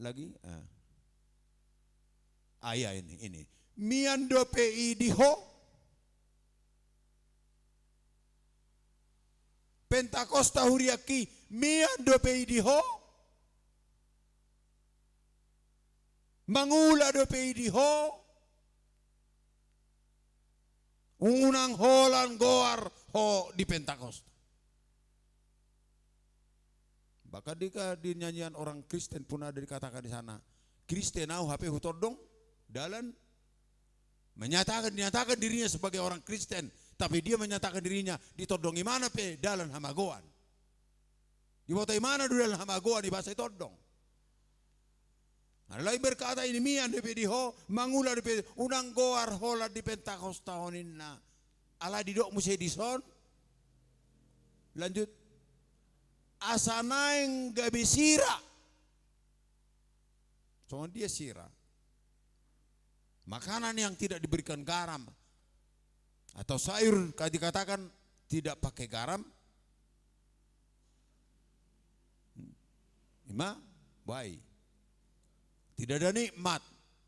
Speaker 6: Lagi. Ya ini. Miando pei diho. Pentakosta Huriaki, miando pei diho. Mangula do pei diho. Unang holan goar ho di Pentakosta. Bahkan di nyanyian orang Kristen pun ada dikatakan di sana, Kristen au HP hutodong dalam menyatakan dirinya sebagai orang Kristen, tapi dia menyatakan dirinya ditodongi mana pe dalam hamagoan. Dibotai mana dalam hamagoan di bahasa todong. Ada lain berkata ini mian de diho mangula de unang goar hola di Pentakosta honinna. Ala didok musai dison. Lanjut. Asanaing gabi sira. Soalnya dia sira. Makanan yang tidak diberikan garam. Atau sayur dikatakan tidak pakai garam, baik. Tidak ada nikmat.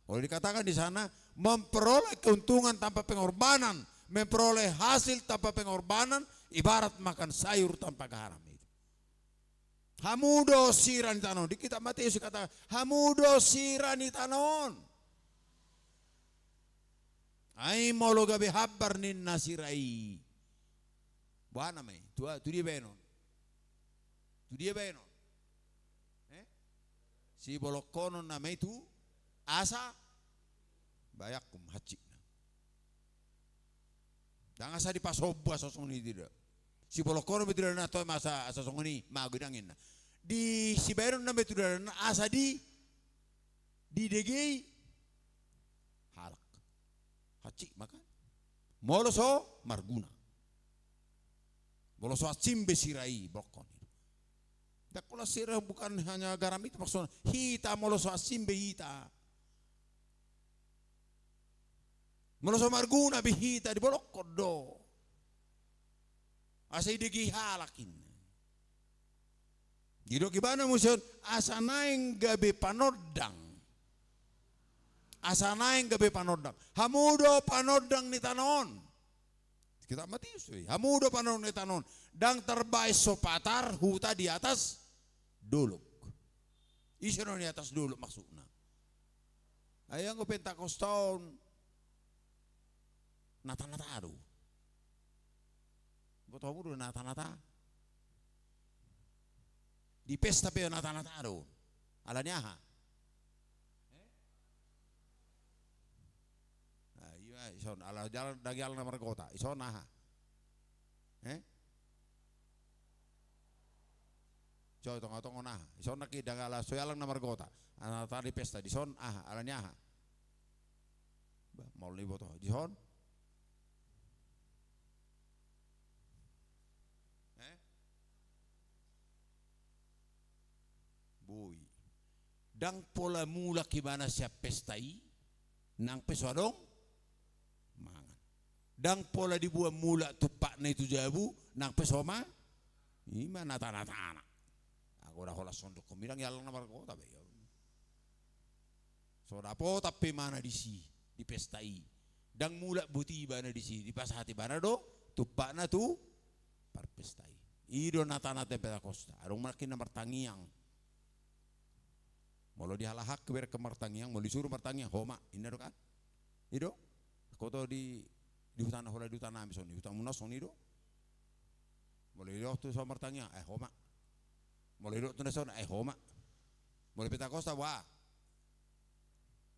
Speaker 6: Kalau dikatakan di sana memperoleh keuntungan tanpa pengorbanan, memperoleh hasil tanpa pengorbanan, ibarat makan sayur tanpa garam itu. Hamudo sirani tanon. Di kitab Matius dikatakan hamudo sirani tanon. Ai molo gabe habar nin nasirai. Buana mai, tu dia benon. Tu dia benon. Si bolokonon nama itu asa bayakum hacik. Dan asa di pasobu asa songni tidak. Si bolokonon betul dan atau masa asa songni magudangin. Di si bayaron nama itu dan asa di degei halak hacik makan. Moloso marguna. Moloso acimbe sirai bolokon. Dakola sirah bukan hanya garam itu maksudnya hita moloso asimbe hita. Moloso marguna bihita di bolok kodo. Asa idegi halakin. Gido gimana musuh asa naing gabe panodang. Asa naing gabe panodang. Hamudo panodang ni tanon. Kita mati sui. Hamudo panodang ni tanon. Dang terbaik sopatar huta di atas duluk. Isono di atas duluk maksudnya. Ayang ko Pentakostal nata-nata adu. Betul mo nata-nata. Di pesta pe nata-nata adu. Alanya ha. Iya ison ala jalan dagial na margota. Ison ha. Coy tong nah, ison naki dagala soyalang na margota. Ana tadi pesta di son alanya ha. Mau libo to, di son. Boy. Dang pola mula gimana siap pestai nang pesodong mangan. Dang pola dibuat mula tupak na itu jabu nang pesoma ima nata-nata anak. Aku dah holas sondok kumirang yalang na margota be. So dapo tapi mana di si di pestai. Dang mula buti bana di si di pas hati bana do tupak na tu par pestai. Ido nata-nata Pentakosta. Arung makin na martangiang. Molo dihalahak keber ke martangiang, mau disuruh martangiang homa, ini do kan? Ido. Koto di hutan hola di hutan amison, di hutan munas on ido. Molo ido tu so martangiang homa. Molo ido tu nason homa. Molo Pentakosta wa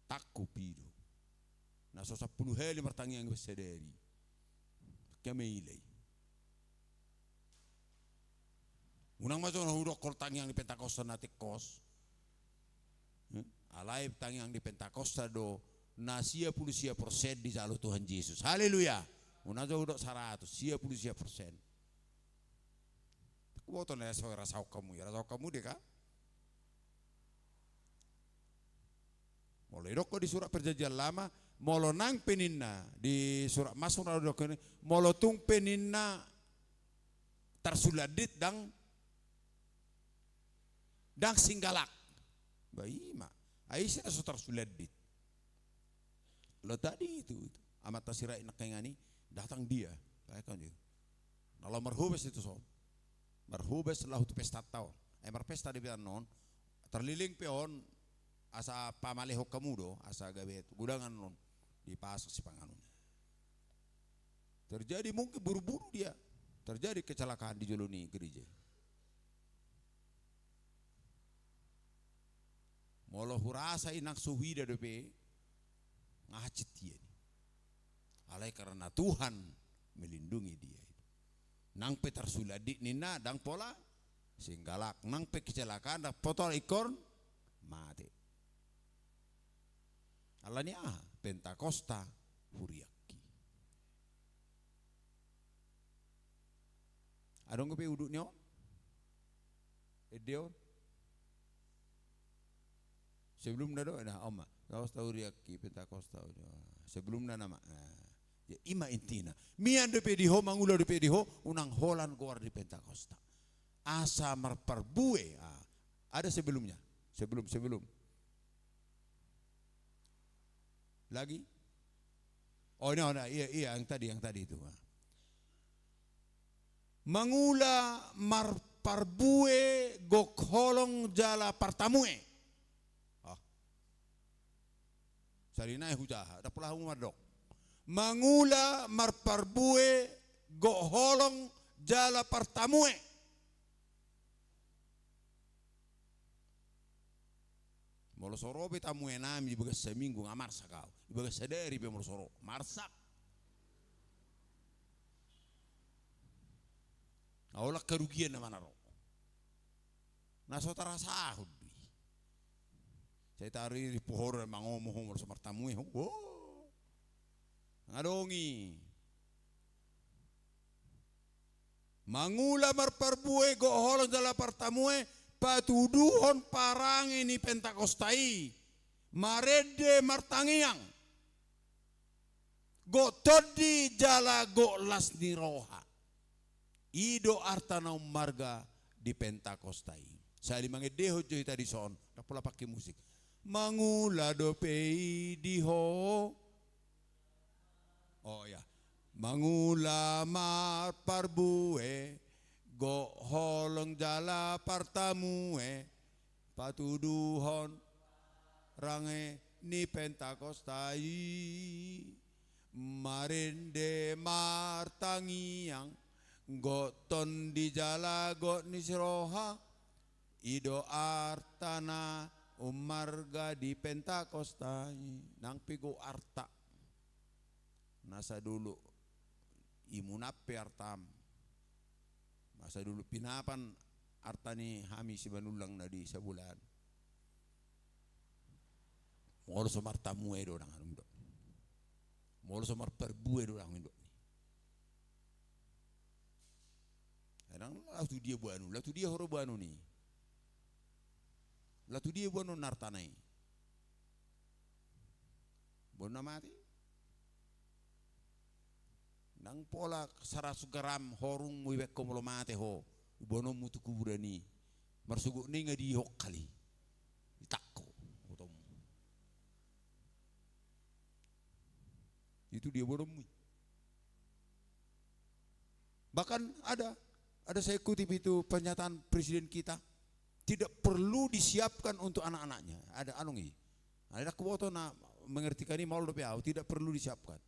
Speaker 6: takku pido. Na so 10 heli martangiang besederi. Kemeilei. Unang maso na hudok kortangiang di Pentakosta na tikos. Alai tangiang di Pentakosta do na 10% di jalur Tuhan Yesus. Haleluya. Unang jo hudok 100, 10%. Kuoto na so rasau kamu ya, rasau kamu deh kan? Molo idok di surat perjanjian lama, molo nang peninna di surat masuk na dok ini, molo tung peninna tersuladit dang singgalak. Baima. Aisyah so tersuladit. Lo tadi itu amat tasirai nakengani datang dia. Kayak kan dia. Kalau marhubes itu so. Marhubes lah itu pesta tahun. Marpesta di biar non terliling peon asa pamalehok kamudo asa gabe gudangan non di pasok si panganun. Terjadi mungkin buru-buru dia. Terjadi kecelakaan di Joloni gereja. Molo hurasa inak suhida dope ngacit dia. Alai karena Tuhan melindungi dia. Nang petar suladi nina dang pola singgalak nang pe kecelakaan dak potol ikor mati. Alani Pentakosta huriaki. Adong pe uduknya Edeon sebelum nado ada oma. Kau tahu riaki Pentakosta. Sebelum nama Ya ima intina. Mian de pediho mangula de pediho unang holan goar di Pentakosta. Asa marparbue. Ada sebelumnya. Sebelum. Lagi? Oh no, iya yang tadi itu. Mangula marparbue gokholong jala partamue. Sarina hujaha, dapulah umadok. Mangula marparbue gokholong jala partamue. Molo soro be tamue nami ibaga seminggu ngamarsa kau. Ibaga sadari be molo soro marsak. Aulak kerugian na manaro. Naso tarasahud. Saya tari di pohon mangomoh molo samartamue. Oh. Ngadongi. Mangula marparbue goholong jala partamue patuduhon parang ini Pentakostai marede martangiang go todi jala go las niroha ido artana marga di Pentakostai saya dimangedeho joy tadi son dapola pakai musik mangula do pei diho oh ya mangula mar parbue go holong jala partamue patuduhon range ni Pentakostai marende martangiang goton di jala go nisroha ido artana umarga di Pentakostai nang pigo arta nasa dulu imunape artam masa dulu pinapan artani hami si banulang na di sebulan. Molo somar tamu edo nang anundo. Molo somar perbu edo nang indo. Kadang latu dia buanu, latu dia horo buanu ni. Latu dia buanu nartanai. Bona mati. Nang pola sarasu garam horung muibek komolo mate ho bono mutu kuburani marsugu ni ngadi hokkali itakko otom itu dia bono mu bahkan ada saya kutip itu pernyataan presiden kita tidak perlu disiapkan untuk anak-anaknya ada anungi ada kuboto na mengertikan ini mau lebih tidak perlu disiapkan.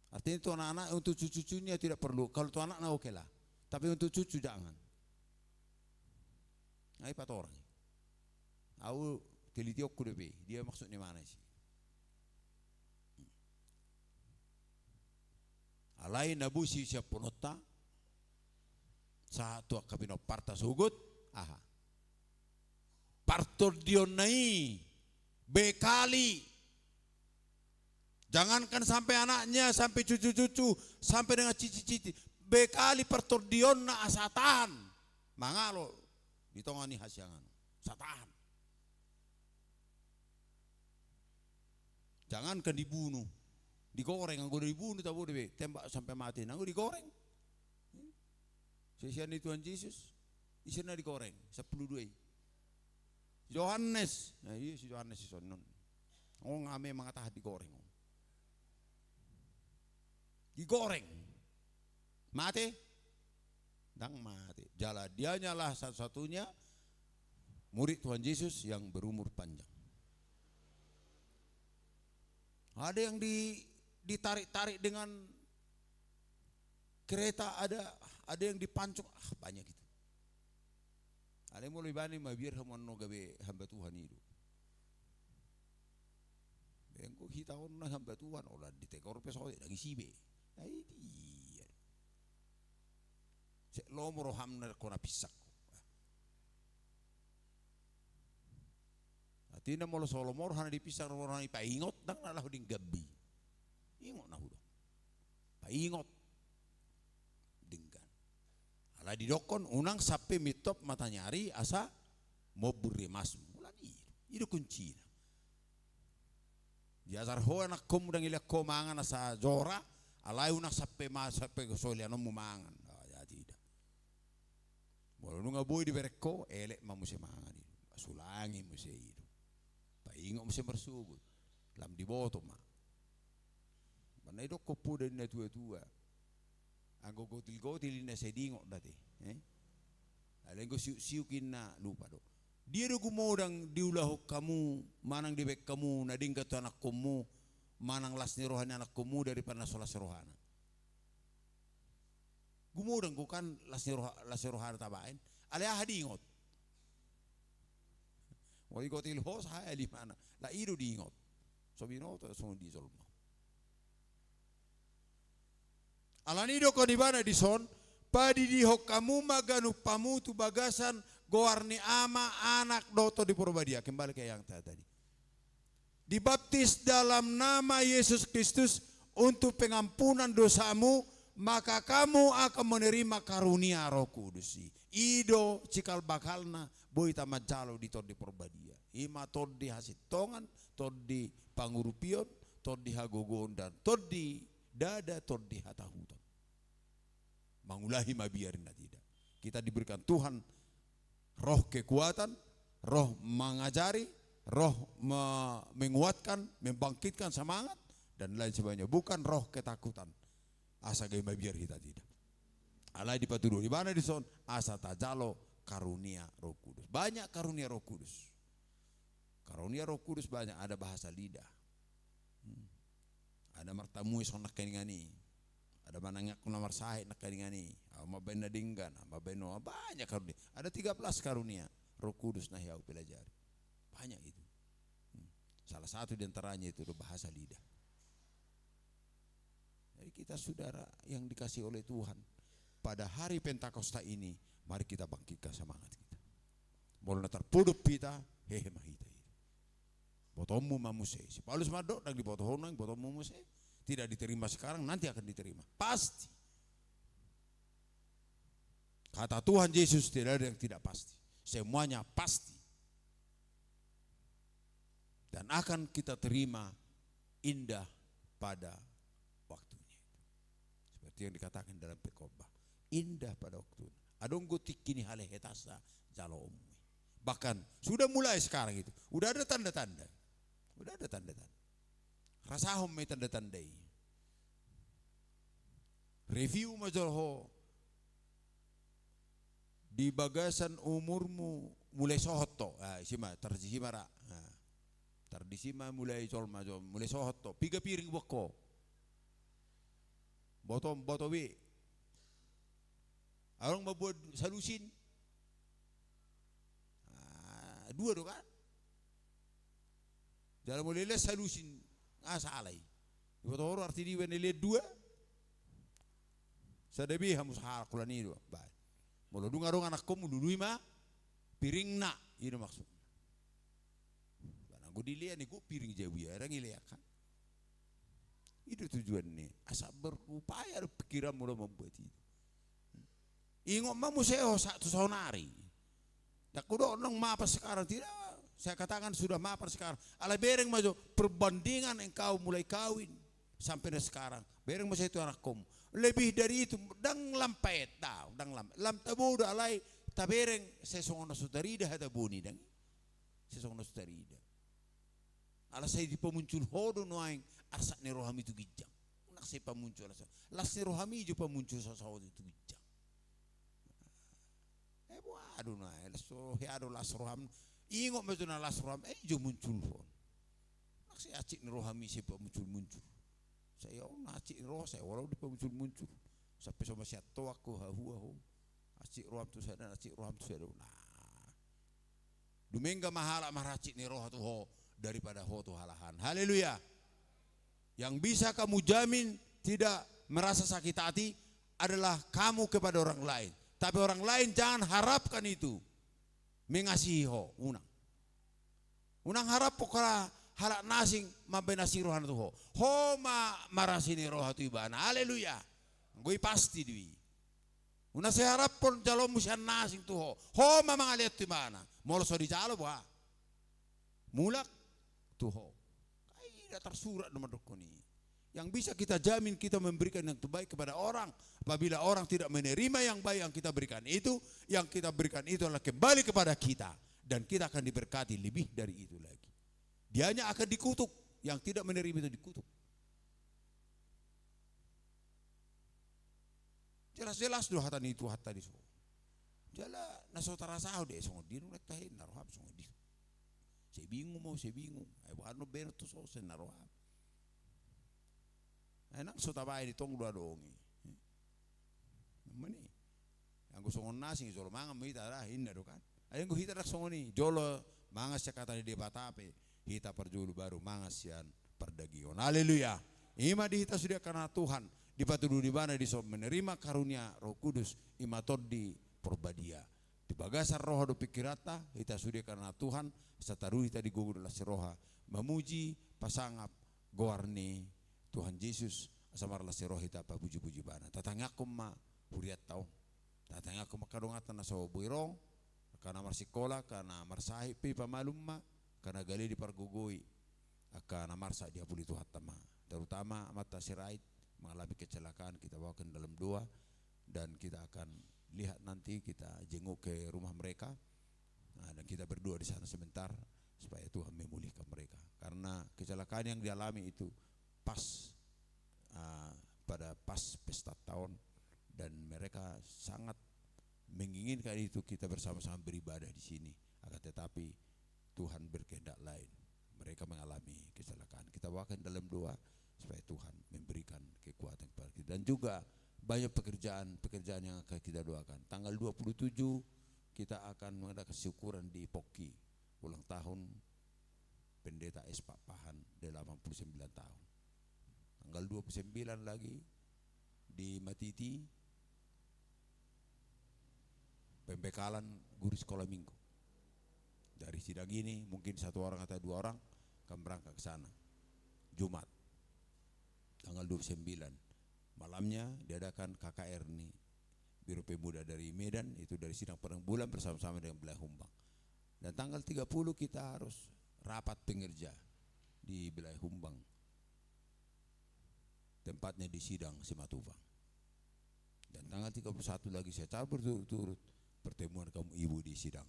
Speaker 6: Artinya itu anak-anak untuk cucu-cucunya tidak perlu. Kalau itu anak oke lah. Tapi untuk cucu jangan. Nah, empat orang. Aku teliti aku deh. Dia maksudnya mana sih? Alai nabusi siap ponota. Satu akabino parta sugut. Aha. Partor dionai. Bekali. Jangankan sampai anaknya, sampai cucu-cucu, sampai dengan cici-cici. Bekali pertordion na asatan. Mangalo, ditongani hasyangan. Satan. Jangankan dibunuh. Digoreng, anggo dibunuh, tak boleh tembak sampai mati. Anggo digoreng. Sesian di Tuhan Yesus, isinya digoreng, 10 Yohanes, nah iya si Yohanes si sonon. Oh ngame mengatakan digoreng. Digoreng, mati, dang mati. Jala dia nyalah satu-satunya murid Tuhan Yesus yang berumur panjang. Ada yang ditarik-tarik dengan kereta, ada yang dipancung, banyak gitu. Ada yang mulai bani mabir hamono gabe hamba Tuhan itu. Bengko kita orang hamba Tuhan, olah ditekor pesawat lagi sibe. Ay dia. Cek lomoro hamner kona pisak. Atina molo solomor hana dipisak nomor hana ipaingot dang nalah ding gabi. Ingot na hudo. Paingot dinggan. Ala didokon unang sape mitop mata nyari asa mau buri masmu. Ulan itu kunci. Diasar ho anak kom dang ilak ko mangan sa jora, alay unak sappe solianom mo mangan. Ya tidak. Molo nunga boy di berekko elek mamu se mangan itu. Sulangi mo se itu. Paingo mo se bersubut. Lam di boto ma. Banay do ko puda na tua-tua. Anggo gotil-gotil na se dingo dati. Alay go siukin na lupa do. Dia do gumodang diulahok kamu, manang dibek kamu, nading kato anak kamu, manang las ni rohani anak kamu daripada solas rohana. Gumodang bukan las ni rohana tabain, alaya hadingot. Wali gotil hos haya di mana, la ido diingot. So binoto so di solmo. Alanido ko di mana di son, padi dihok kamu maganu pamutu bagasan goarni ama anak doto di Purbadia. Kembali ke yang tadi. Dibaptis dalam nama Yesus Kristus untuk pengampunan dosamu, maka kamu akan menerima karunia Roh Kudus. Ido cikal bakalna boy tamat jalo di tod di Purbadia. Ima tod di hasitongan, tod di pangurupion, tod di hagogon dan tod di dada, tod di hatahutan. Mangulahi mabiarin na tidak. Kita diberikan Tuhan roh kekuatan, roh mengajari, roh menguatkan, membangkitkan semangat dan lain sebagainya. Bukan roh ketakutan. Asa gaya biar kita tidak. Alai di patudu di mana di son asa tajalo karunia Roh Kudus. Banyak karunia Roh Kudus. Karunia Roh Kudus banyak. Ada bahasa lidah. Ada martamu sonak keningani. Ada manangak nomor sahih nak keningani. Mabena dinggan, mabeno banyak karunia. Ada 13 karunia Roh Kudus nah yau pelajari. Banyak itu. Salah satu di antaranya itu bahasa lidah. Jadi kita saudara yang dikasih oleh Tuhan, pada hari Pentakosta ini mari kita bangkitkan semangat kita. Boleh terpudup kita, hehe mahita itu. Botomu mamuse. Si Paulus madok dan di botohonang botomu mamuse. Tidak diterima sekarang, nanti akan diterima. Pasti. Kata Tuhan Yesus tidak ada yang tidak pasti. Semuanya pasti. Dan akan kita terima indah pada waktunya. Seperti yang dikatakan dalam Pekobah. Indah pada waktunya. Adong gotik kini halehetasa jalo ummi. Bahkan sudah mulai sekarang itu. Udah ada tanda-tanda. Udah ada tanda-tanda. Rasahom may tanda-tandai. Review majorho. Di bagasan umurmu mulai sohoto, isima tardisima ra, tardisima mulai colma mulai sohoto, 3 piring boko, bottom botowi, orang membuat salusin, 2 do kan, jalan mulai les salusin, salai, botoro arti di wenele 2, sadabi hamus hal kulani 2, baik. Mula dungarong anak ko mulului ma piring na itu maksud. Karena gue dilihat nih gue piring jauh ya orang iliakan. Itu tujuannya. Asal berupaya pikiran mulai membuat itu. Ingat mamu saya satu sonari. Tak kudo orang maafkan sekarang tidak. Saya katakan sudah maafkan sekarang. Ala bereng maju perbandingan engkau mulai kawin sampai sekarang. Bereng masa itu anak kom. Lebih dari itu, dang lampet tau, dang lam tabu dah alai tabereng sesongono sudarida hada boni dang, sesongono sudarida. Ala saya di pemuncul hodo noaing arsak ni rohami itu gijang, nak saya pemuncul asa, las ni rohami je pemuncul sasawat itu gijang. Aduh naik, so he aduh las roham, ingot macam las roham, je muncul pun. Nak saya acik ni rohami saya pemuncul. Saya acik roh saya walau di muncul sampai sama siato aku hahu acik roh tu saya dan acik roh tu saya nah dumengga mahala maracik ni roh tu ho daripada ho tu halahan. Haleluya. Yang bisa kamu jamin tidak merasa sakit hati adalah kamu kepada orang lain, tapi orang lain jangan harapkan itu mengasihi ho unang harap pokoknya halak nasing mabenasi rohan tu ho ma marasini roha tu ibana. Haleluya. Gue pasti dwi una saya harap pun jalo musian nasing tu ho ma mangaliat tu ibana molo so di jalo ba mulak tu ho tidak tersurat nomor dokoni. Yang bisa kita jamin kita memberikan yang terbaik kepada orang. Apabila orang tidak menerima yang baik yang kita berikan itu, yang kita berikan itu adalah kembali kepada kita. Dan kita akan diberkati lebih dari itu lagi. Dianya akan dikutuk, yang tidak menerima itu dikutuk. Jelas-jelas doa hatan itu hatta di so. Jala nasotara sao deh so di nu tahin narohab so di. Saya bingung mau saya bingung. Ai wano berto so sen narohab. Enak so tabai di tong dua dongi. Mani. Yang go songon nasi jolo manga mita dah hinna do kan. Ayo go hita dak songoni jolo manga sia kata di batape. Hita perjulu baru manga sian perdagion. Haleluya. Ima di hita sudah karena Tuhan. Di patudu di mana di so menerima karunia Roh Kudus imatod di porbadia. Di bagasar roha do pikirata hita sudah karena Tuhan sataru hita di gugur la siroha memuji pasangap goarni Tuhan Yesus asamar la siroha hita pa puji-puji bana. Tatangakum ma huriat taon. Tatangakum makadongatan na so buirong kana marsikola kana marsahi pi pamalumma kana gali di pargugui akana marsa dia puli Tuhan tama. Terutama mata sirait mengalami kecelakaan kita bawakan dalam doa dan kita akan lihat nanti kita jenguk ke rumah mereka dan kita berdoa di sana sebentar supaya Tuhan memulihkan mereka karena kecelakaan yang dialami itu pas pada pesta tahun dan mereka sangat menginginkan itu kita bersama-sama beribadah di sini akan tetapi Tuhan berkehendak lain mereka mengalami kecelakaan kita bawakan dalam doa supaya Tuhan memberikan kekuatan kepada kita dan juga banyak pekerjaan yang akan kita doakan. Tanggal 27 kita akan mengadakan syukuran di Poki ulang tahun Pendeta S. Papahan 89 tahun. Tanggal 29 lagi di Matiti pembekalan guru sekolah minggu. Dari sidang ini mungkin 1 orang atau 2 orang akan berangkat ke sana. Jumat tanggal 29 malamnya diadakan KKR nih Biro Pemuda dari Medan itu dari sidang padang bulan bersama-sama dengan Belai Humbang dan tanggal 30 kita harus rapat pengerja di Belai Humbang tempatnya di sidang Simatupang dan tanggal 31 lagi saya catat berturut-turut pertemuan kaum ibu di sidang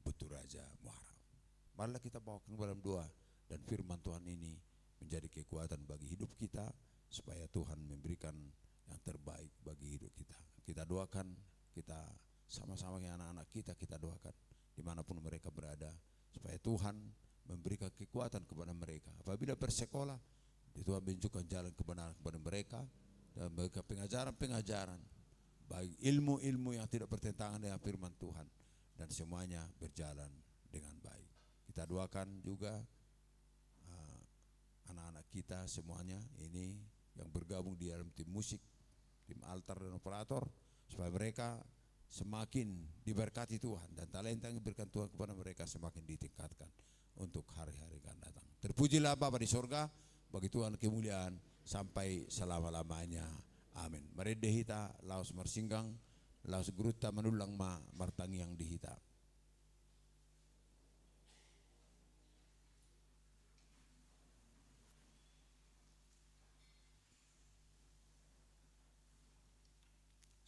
Speaker 6: Buturaja Muharram. Marilah kita bawakan dalam doa dan firman Tuhan ini menjadi kekuatan bagi hidup kita supaya Tuhan memberikan yang terbaik bagi hidup kita. Kita doakan, kita sama-sama dengan anak-anak kita doakan dimanapun mereka berada supaya Tuhan memberikan kekuatan kepada mereka. Apabila bersekolah, Tuhan menunjukkan jalan kebenaran kepada mereka dan memberikan pengajaran-pengajaran baik ilmu-ilmu yang tidak bertentangan dengan firman Tuhan dan semuanya berjalan dengan baik. Kita doakan juga anak-anak kita semuanya ini yang bergabung di dalam tim musik, tim altar dan operator supaya mereka semakin diberkati Tuhan dan talenta yang diberikan Tuhan kepada mereka semakin ditingkatkan untuk hari-hari akan datang. Terpujilah Bapa di sorga, bagi Tuhan kemuliaan sampai selama-lamanya. Amin. Mari dehita laos marsinggang, laos guruta manulang ma martangi yang dihita.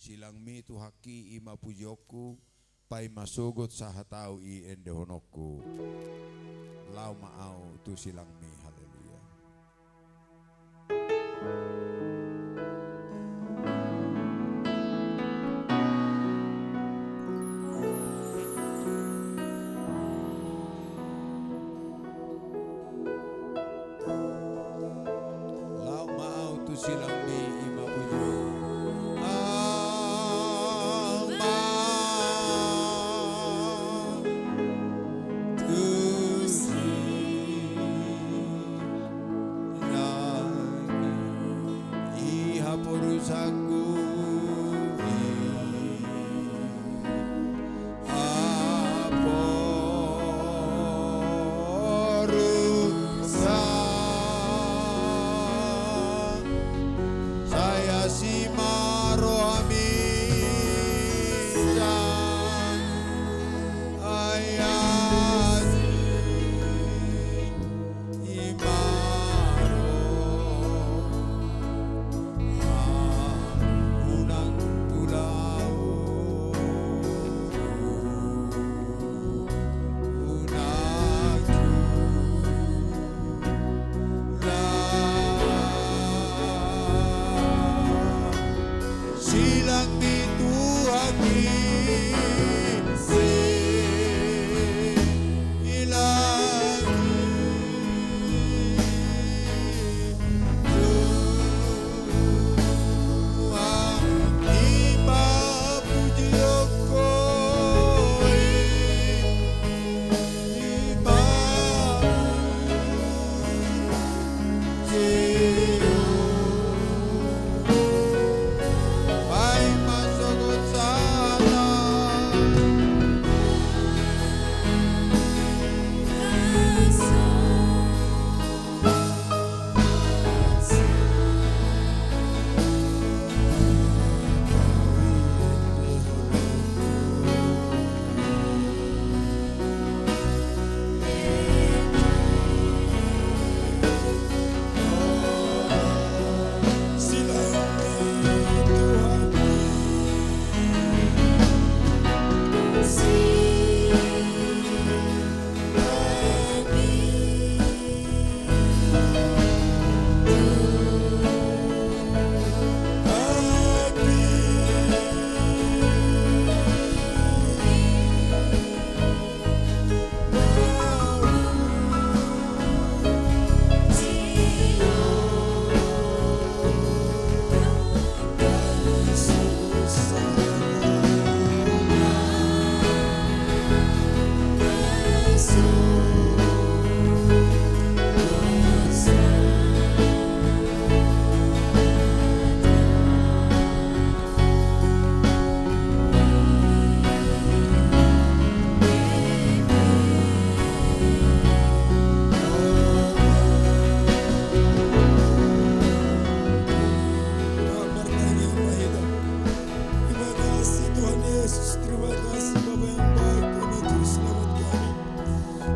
Speaker 6: Silang mi tu haki ima pujoku pai masugot sahatau i ende honoku lau maau tu silang mi haleluya. Lau maau tu silang mi ima pujoku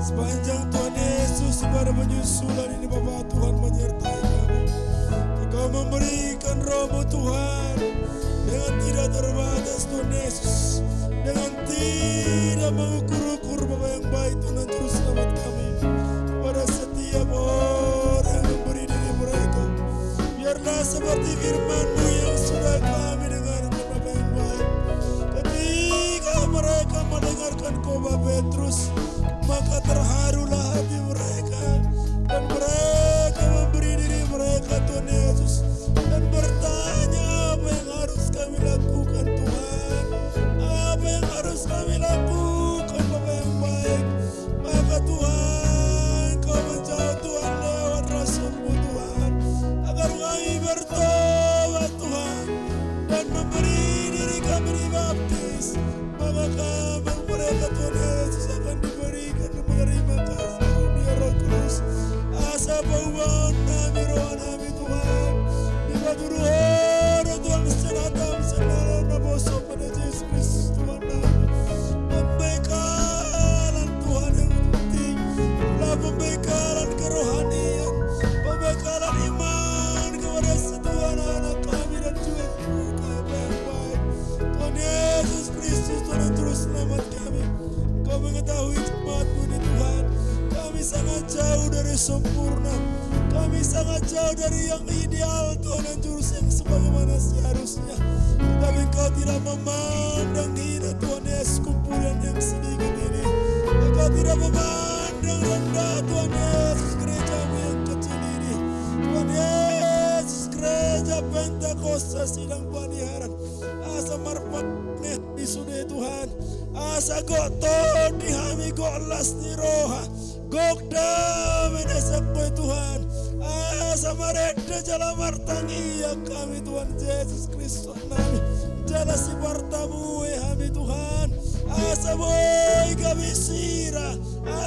Speaker 2: Sepanjang Tuhan Yesus pada penyusulan ini Bapa Tuhan menyertai kami. Engkau memberikan Roh-Mu Tuhan dengan tidak terbatas Tuhan Yesus, dengan tidak mengukur-ukur Bapa yang baik Tuhan Juru Selamat kami. Pada setiap orang yang memberi diri mereka, biarlah seperti firman-Mu yang sudah kami dengarkan Bapa yang baik. Ketika mereka mendengarkan khotbah Petrus, maka terharulah hati mereka dan mereka memberi diri mereka Tuhan Yesus dan bertanya, apa yang harus kami lakukan Tuhan? Apa yang harus kami lakukan Bapa yang baik? Maka Tuhan, Kau menjawab Tuhan lewat Rasul-Mu Tuhan, agar kami bertobat Tuhan dan memberi diri kami dibaptis. Maka kami mereka Tuhan Yesus akan diberikan dan menerima kasih dunia Roh Kudus. Asa bauan nami roh nami Tuhan, dibaduruhor Tuhan senatam senaran naboso pada Yesus Kristus Tuhan nami. Pembekalan Tuhan yang penting adalah pembekalan kerohanian, pembekalan iman kepada Tuhan anak kami dan juga kami yang baik. Tuhan Yesus Kristus Tuhan yang terus selamat kami. Kau mengetahui jemaat-Mu ini Tuhan, kami sangat jauh dari sempurna, kami sangat jauh dari yang ideal Tuhan yang jurus yang sebagaimana seharusnya. Tetapi Kau tidak memandang hina Tuhan Yesus kumpulan yang sedikit ini. Kau tidak memandang rendah Tuhan Yesus gereja-Mu yang kecil ini. Tuhan Yesus gereja Pentakosta Sidang Paniharan, asa marpatnya isude Tuhan, asa gok ton dihami gok las ni roha gok damen esakoi Tuhan, asa mareda jala martangi ya kami Tuhan Yesus Kristus nami jala si partamu hami Tuhan, asa boy kami sira,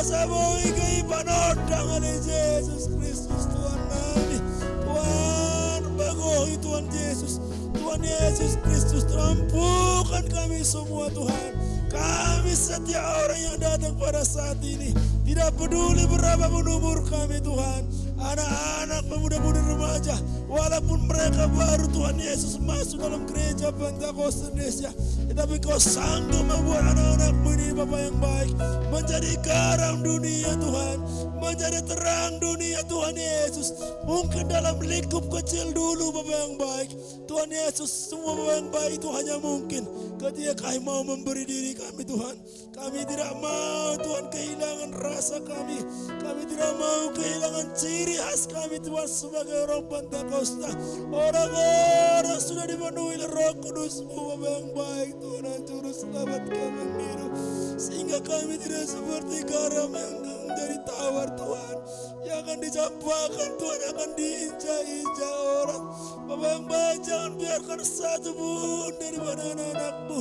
Speaker 2: asa boy kami panodang oleh Yesus Kristus Tuhan nami. Tuhan bagohi Tuhan Yesus, Tuhan Yesus Kristus ampunkan kami semua Tuhan. Kami setiap orang yang datang pada saat ini, tidak peduli berapapun umur kami Tuhan, anak-anak, pemuda-pemuda remaja, walaupun mereka baru Tuhan Yesus masuk dalam gereja Pentakosta Indonesia, tetapi Kau sanggup membuat anak-anak-Mu ini Bapa yang baik menjadi garam dunia Tuhan, menjadi terang dunia Tuhan Yesus. Mungkin dalam lingkup kecil dulu Bapa yang baik Tuhan Yesus, semua Bapa yang baik itu hanya mungkin ketika kami mau memberi diri kami Tuhan. Kami tidak mau Tuhan kehilangan rasa kami, kami tidak mau kehilangan ciri khas kami Tuhan sebagai orang Pentakosta, orang-orang sudah dipenuhi oleh Roh Kudus-Mu Bapa yang baik Tuhan yang juru selamat kami biru, sehingga kami tidak seperti garam yang menjadi tawar Tuhan, yang akan dicampakkan Tuhan, akan diinjak-injak orang. Bapa yang baik, jangan biarkan satu pun daripada anak-anak-Mu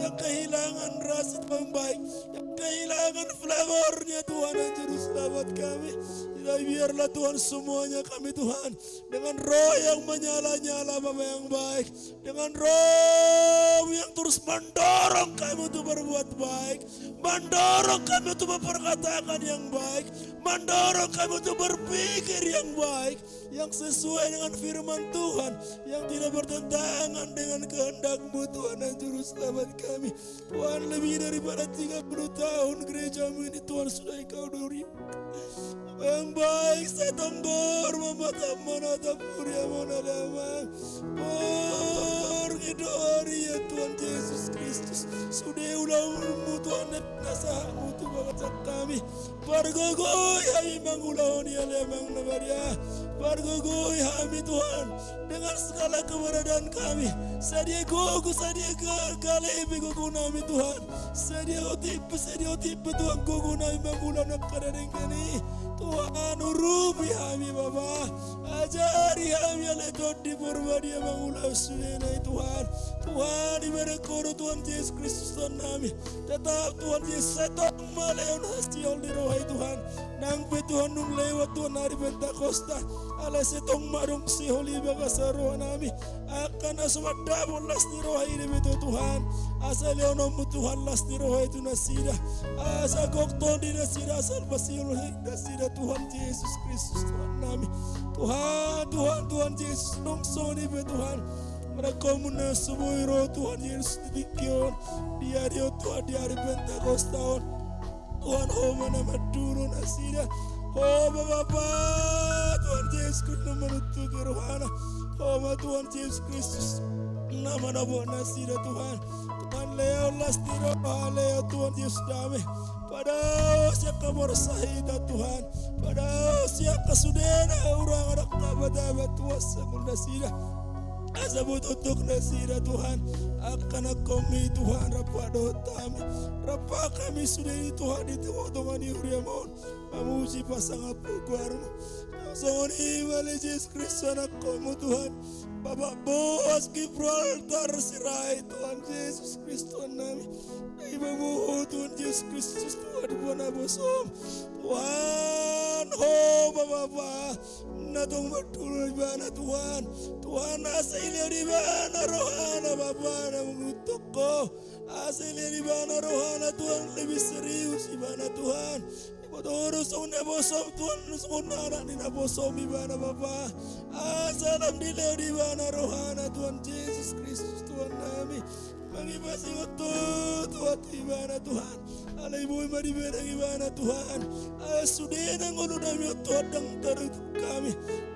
Speaker 2: yang kehilangan rasa yang baik, yang kehilangan flavornya Tuhan yang juru selamat kami. Tidak, biarlah Tuhan semuanya kami Tuhan dengan roh yang menyala-nyala Bapa yang baik, dengan roh yang terus mendorong kami untuk berbuat baik, mendorong kami untuk memperkatakan yang baik, mendorong kami untuk berpikir yang baik, yang sesuai dengan firman Tuhan, yang tidak bertentangan dengan kehendak-Mu Tuhan dan juru selamat kami. Tuhan, lebih daripada 30 tahun gereja-Mu ini Tuhan sudah Engkau duri yang baik, saya tombor memata manata puria monadama porgidori ya Tuhan Yesus Kristus sudah ulangmu Tuhan dan nasahamu tu baca kami pargogoy kami mangulahon ya lemang nabaria pargogoy kami Tuhan dengan segala keberadaan kami sadia gogo sadia galebi gogo nami Tuhan sadia otipe Tuhan gogo nami mangulah nak kadang kani Tuhan urubi kami Bapa, ajari kami oleh Tuhan di Purwadia mengulas sunai Tuhan. Tuhan di mana koro Tuhan Yesus Kristus Tuhan kami, tetap Tuhan Yesus tetap maleon hati siol di rohai Tuhan. Nang pe Tuhan nung lewat Tuhan hari Pentakosta. Ala setong marung siholi baga sa roha nami. Akan asuma dabon las di rohai ini betul Tuhan. Asa leonomu Tuhan las di rohai itu nasida. Asa gokton di nasida asal pasiul nasida Tuhan Yesus Kristus Tuhan nami. Tuhan Yesus nongso ni be Tuhan. Mereka muna semua roh Tuhan Yesus ditikyon. Di hari Tuhan di hari Pentakosta Tuhan mana maduro nasida. Bapa Tuhan Yesus Kristus menutup rohana. Tuhan Yesus Kristus nama nabo nasida Tuhan. Tuhan leo lasti roh leo Tuhan Yesus damai. Pada siapa bersahida Tuhan. Pada siapa sudena orang anak kabat Tuhan semua nasida. Asa bututuk nasira Tuhan akan kami Tuhan rapa dotami rapa kami sudah ini Tuhan itu dengan Yuriamon memuji pasangan puguarmu soni wale Yesus Kristus anak kamu Tuhan Bapak Bos Gibraltar sirai Tuhan Yesus Kristus nami ibamu Tuhan Yesus Kristus Tuhan buana bosom Tuhan Bapak natong betul di mana Tuhan aslinya di mana rohana Bapa na mengutuk ko aslinya di mana rohana Tuhan lebih serius di mana Tuhan Bodoros ang nabosom Tuhan nusukun anak ni nabosom di mana Bapa asalam di mana rohana Tuhan Yesus Kristus Tuhan nami mangibasi ko Tuhan di mana Tuhan alay boy maribena di mana Tuhan sudah nang ulo nami Tuhan dang taruh kami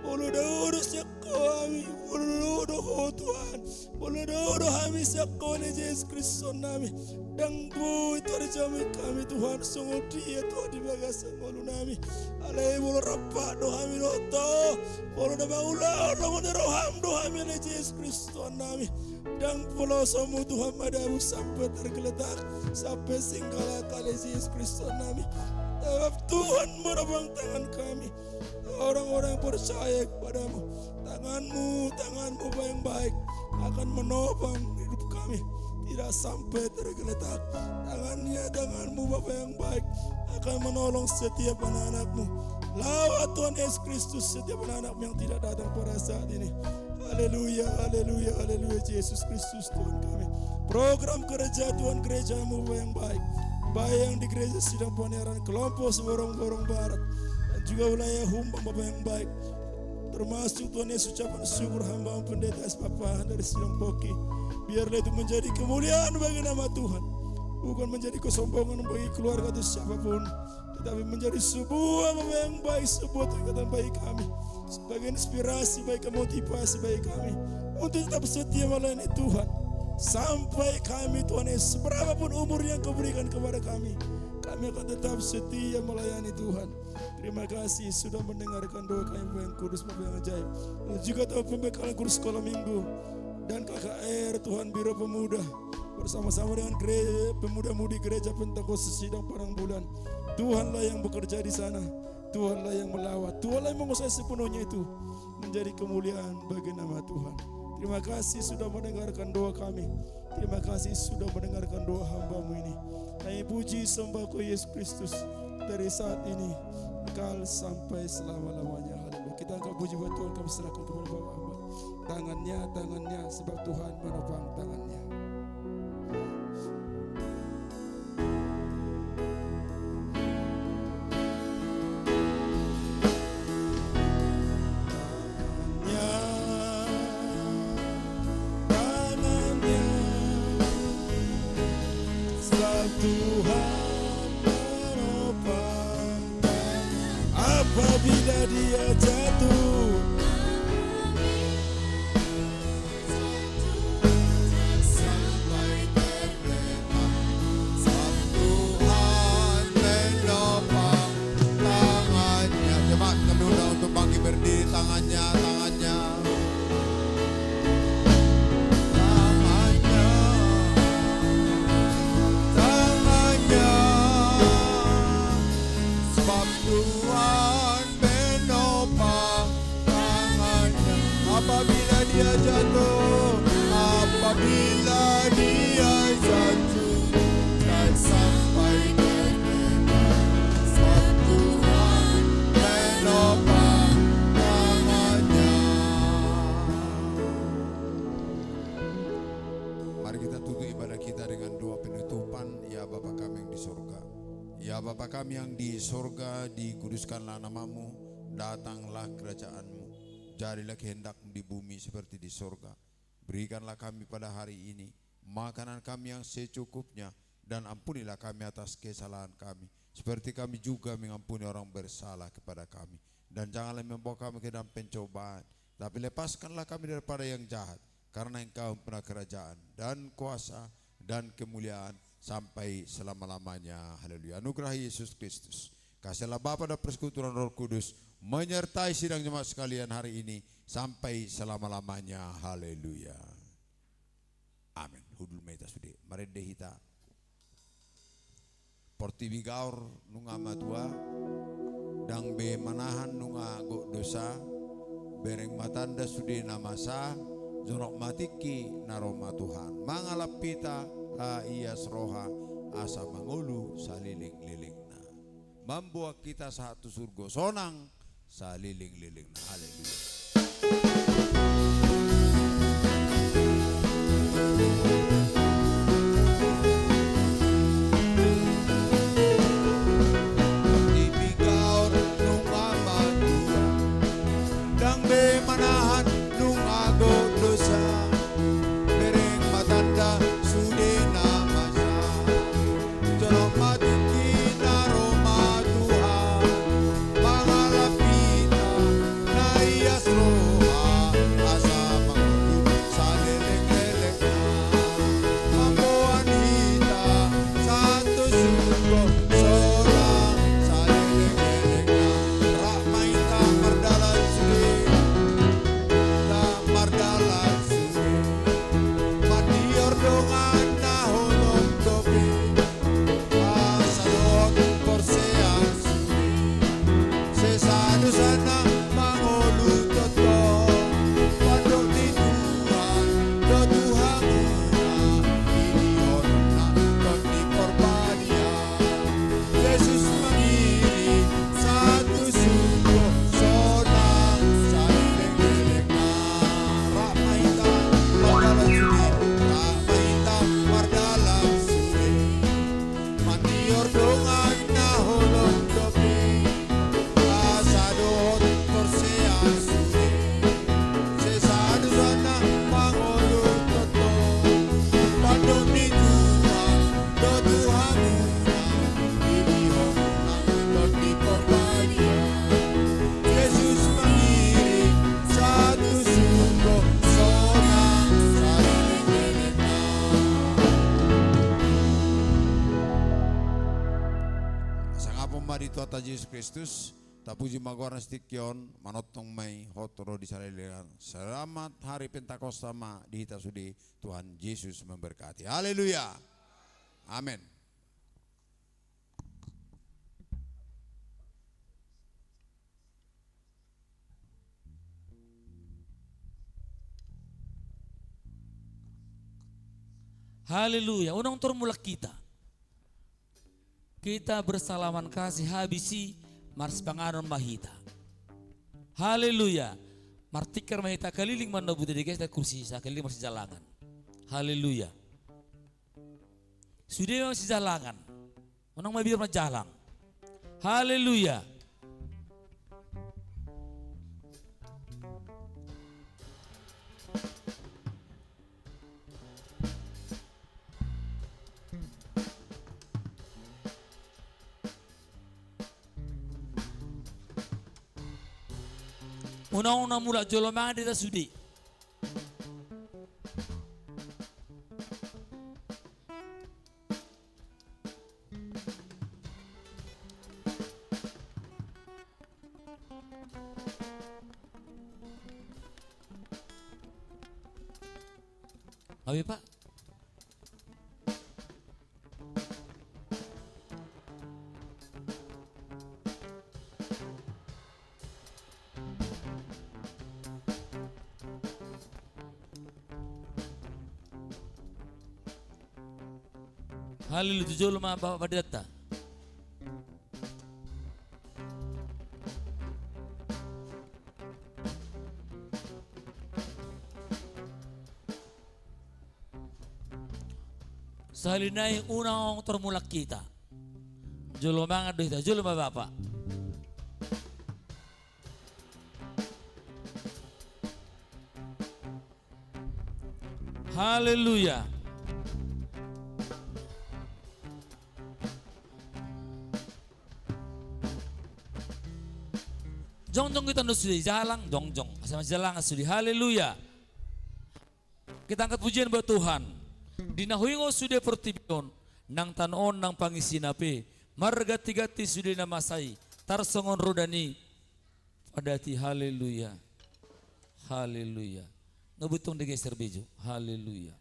Speaker 2: ulo dauro siya kami ulo ho Tuhan ulo dauro kami siya ko ni Yesus Kristus nami dang boy taruh kami Tuhan sungguh dia Tuhan di bagasang ulo nami alay ulo rapat do kami to ulo na baulah ulo na roham do kami ni Yesus Kristus nami dan pulau semua Tuhan madamu sampai tergeletak sampai singgah kali Yesus Kristus nami Tuhan menopang tangan kami orang-orang yang percaya kepadamu tanganmu yang baik akan menopang hidup kami tidak sampai tergeletak tanganmu Bapa yang baik akan menolong setiap anak-anakmu lawat Tuhan Yesus Kristus setiap anak-anakmu yang tidak datang pada saat ini haleluya Yesus Kristus Tuhan kami program kerja Tuhan gerejamu yang baik yang di gereja Sidang Paniaran kelompok Seborong-borong Barat dan juga wilayah Humbang Bapa yang baik termasuk Tuhan Yesus ucapan syukur hamba pendeta Papa dari Sidang Poki biarlah itu menjadi kemuliaan bagi nama Tuhan bukan menjadi kesombongan bagi keluarga atau siapapun tetapi menjadi sebuah Bapa yang baik sebuah tingkatan bagi kami sebagai inspirasi baik motivasi bagi kami untuk tetap setia melayani Tuhan sampai kami Tuhan Yesus berapapun umur yang Kau berikan kepada kami akan tetap setia melayani Tuhan. Terima kasih sudah mendengarkan doa kami Bapak yang kudus Bapak yang ajaib dan juga tahu pembekalan kursus sekolah minggu dan KKR Tuhan Biro Pemuda bersama-sama dengan pemuda-mudi gereja Pentakosta Sidang Parang Bulan. Tuhanlah yang bekerja di sana, Tuhanlah yang melawat, Tuhanlah yang menguasai sepenuhnya itu menjadi kemuliaan bagi nama Tuhan. Terima kasih sudah mendengarkan doa kami. Terima kasih sudah mendengarkan doa hamba-Mu ini. Kami puji sembah Kau Yesus Kristus dari saat ini kekal sampai selama-lamanya. Haleluya. Kita angkat puji buat Tuhan, kami serahkan kepada Bapak hamba. Tangannya sebab Tuhan menopang tangannya. Apabila dia jatuh Ya Bapa kami yang di sorga, dikuduskanlah namamu, datanglah kerajaanmu, jadilah kehendakmu di bumi seperti di sorga. Berikanlah kami pada hari ini makanan kami yang secukupnya, dan ampunilah kami atas kesalahan kami, seperti kami juga mengampuni orang bersalah kepada kami. Dan janganlah membawa kami ke dalam pencobaan, tapi lepaskanlah kami daripada yang jahat, karena Engkau punya kerajaan dan kuasa dan kemuliaan sampai selama-lamanya. Haleluya. Anugerah Yesus Kristus, kasihlah Bapa dan persekutuan Roh Kudus menyertai sidang jemaat sekalian hari ini sampai selama-lamanya. Haleluya. Amin. Hudul meta sude marede hita portibi gaur nunga matua dang be manahan nunga go dosa bereng matanda sude namasa jorok matiki naroma Tuhan mangalapita la ias roha asa mangulu saliling-lilingna membuat kita satu surga sonang saliling-lilingna. Haleluya. Yesus Kristus tapuji magwarna stikion manotong mai hotoro di saliliran. Selamat hari Pentakosta ma di hita sudi Tuhan Yesus memberkati. Haleluya. Amin.
Speaker 1: Haleluya. Unang turmulak kita. Kita bersalaman kasih habisi mars panganon mahita. Haleluya. Martikar mahita keliling mana budi deges dan kursi sa keliling masih jalangan. Haleluya. Sudah masih jalangan. Unang mabir majalang. Haleluya. Una mula jolomade da sudi. Abi Pak. Haleluya jolo ma Bapak Pendeta. Salinay unang termulak kita. Julo mangat doh julo ma Bapak. Haleluya. Jongjong kita sudah jalan, jongjong sama jalan sudah. Haleluya. Kita angkat pujian buat Tuhan. Dinahuingo sudah pertibion, nang tanon nang pangisinape, margati-gati sudah namasai, tarsongon rodani, padati haleluya, haleluya. Ngebutong digeser bejo, haleluya.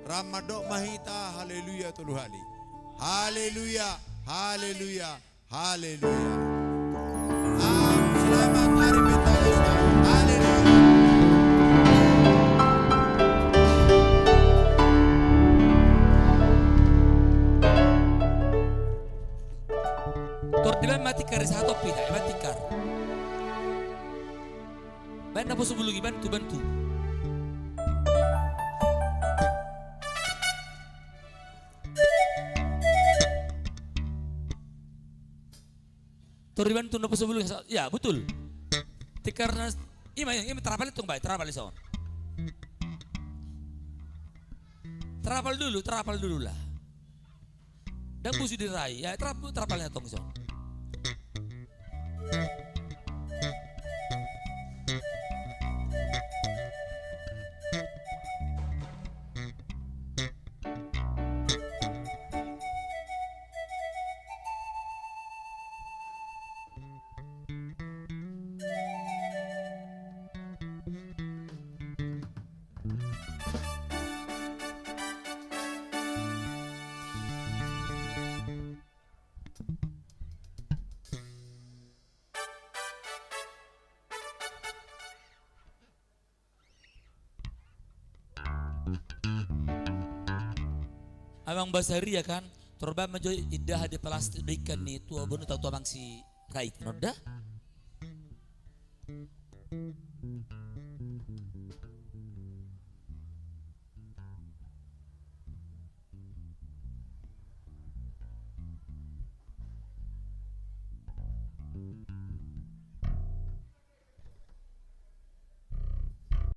Speaker 6: Ramadok mahita, haleluya tuluhali. Haleluya, haleluya, haleluya. Selamat
Speaker 1: Baik apa sebelum lagi bantu. Tori bantu napa sebelum ya betul. Karena ini terapal itu baik, terapal son. Terapal dulu lah. Dan busu dirai, ya terapalnya tong son. Abang basari ya kan, torba majo idah di plastik ikan nih tua bunu tahu abang si kait noda.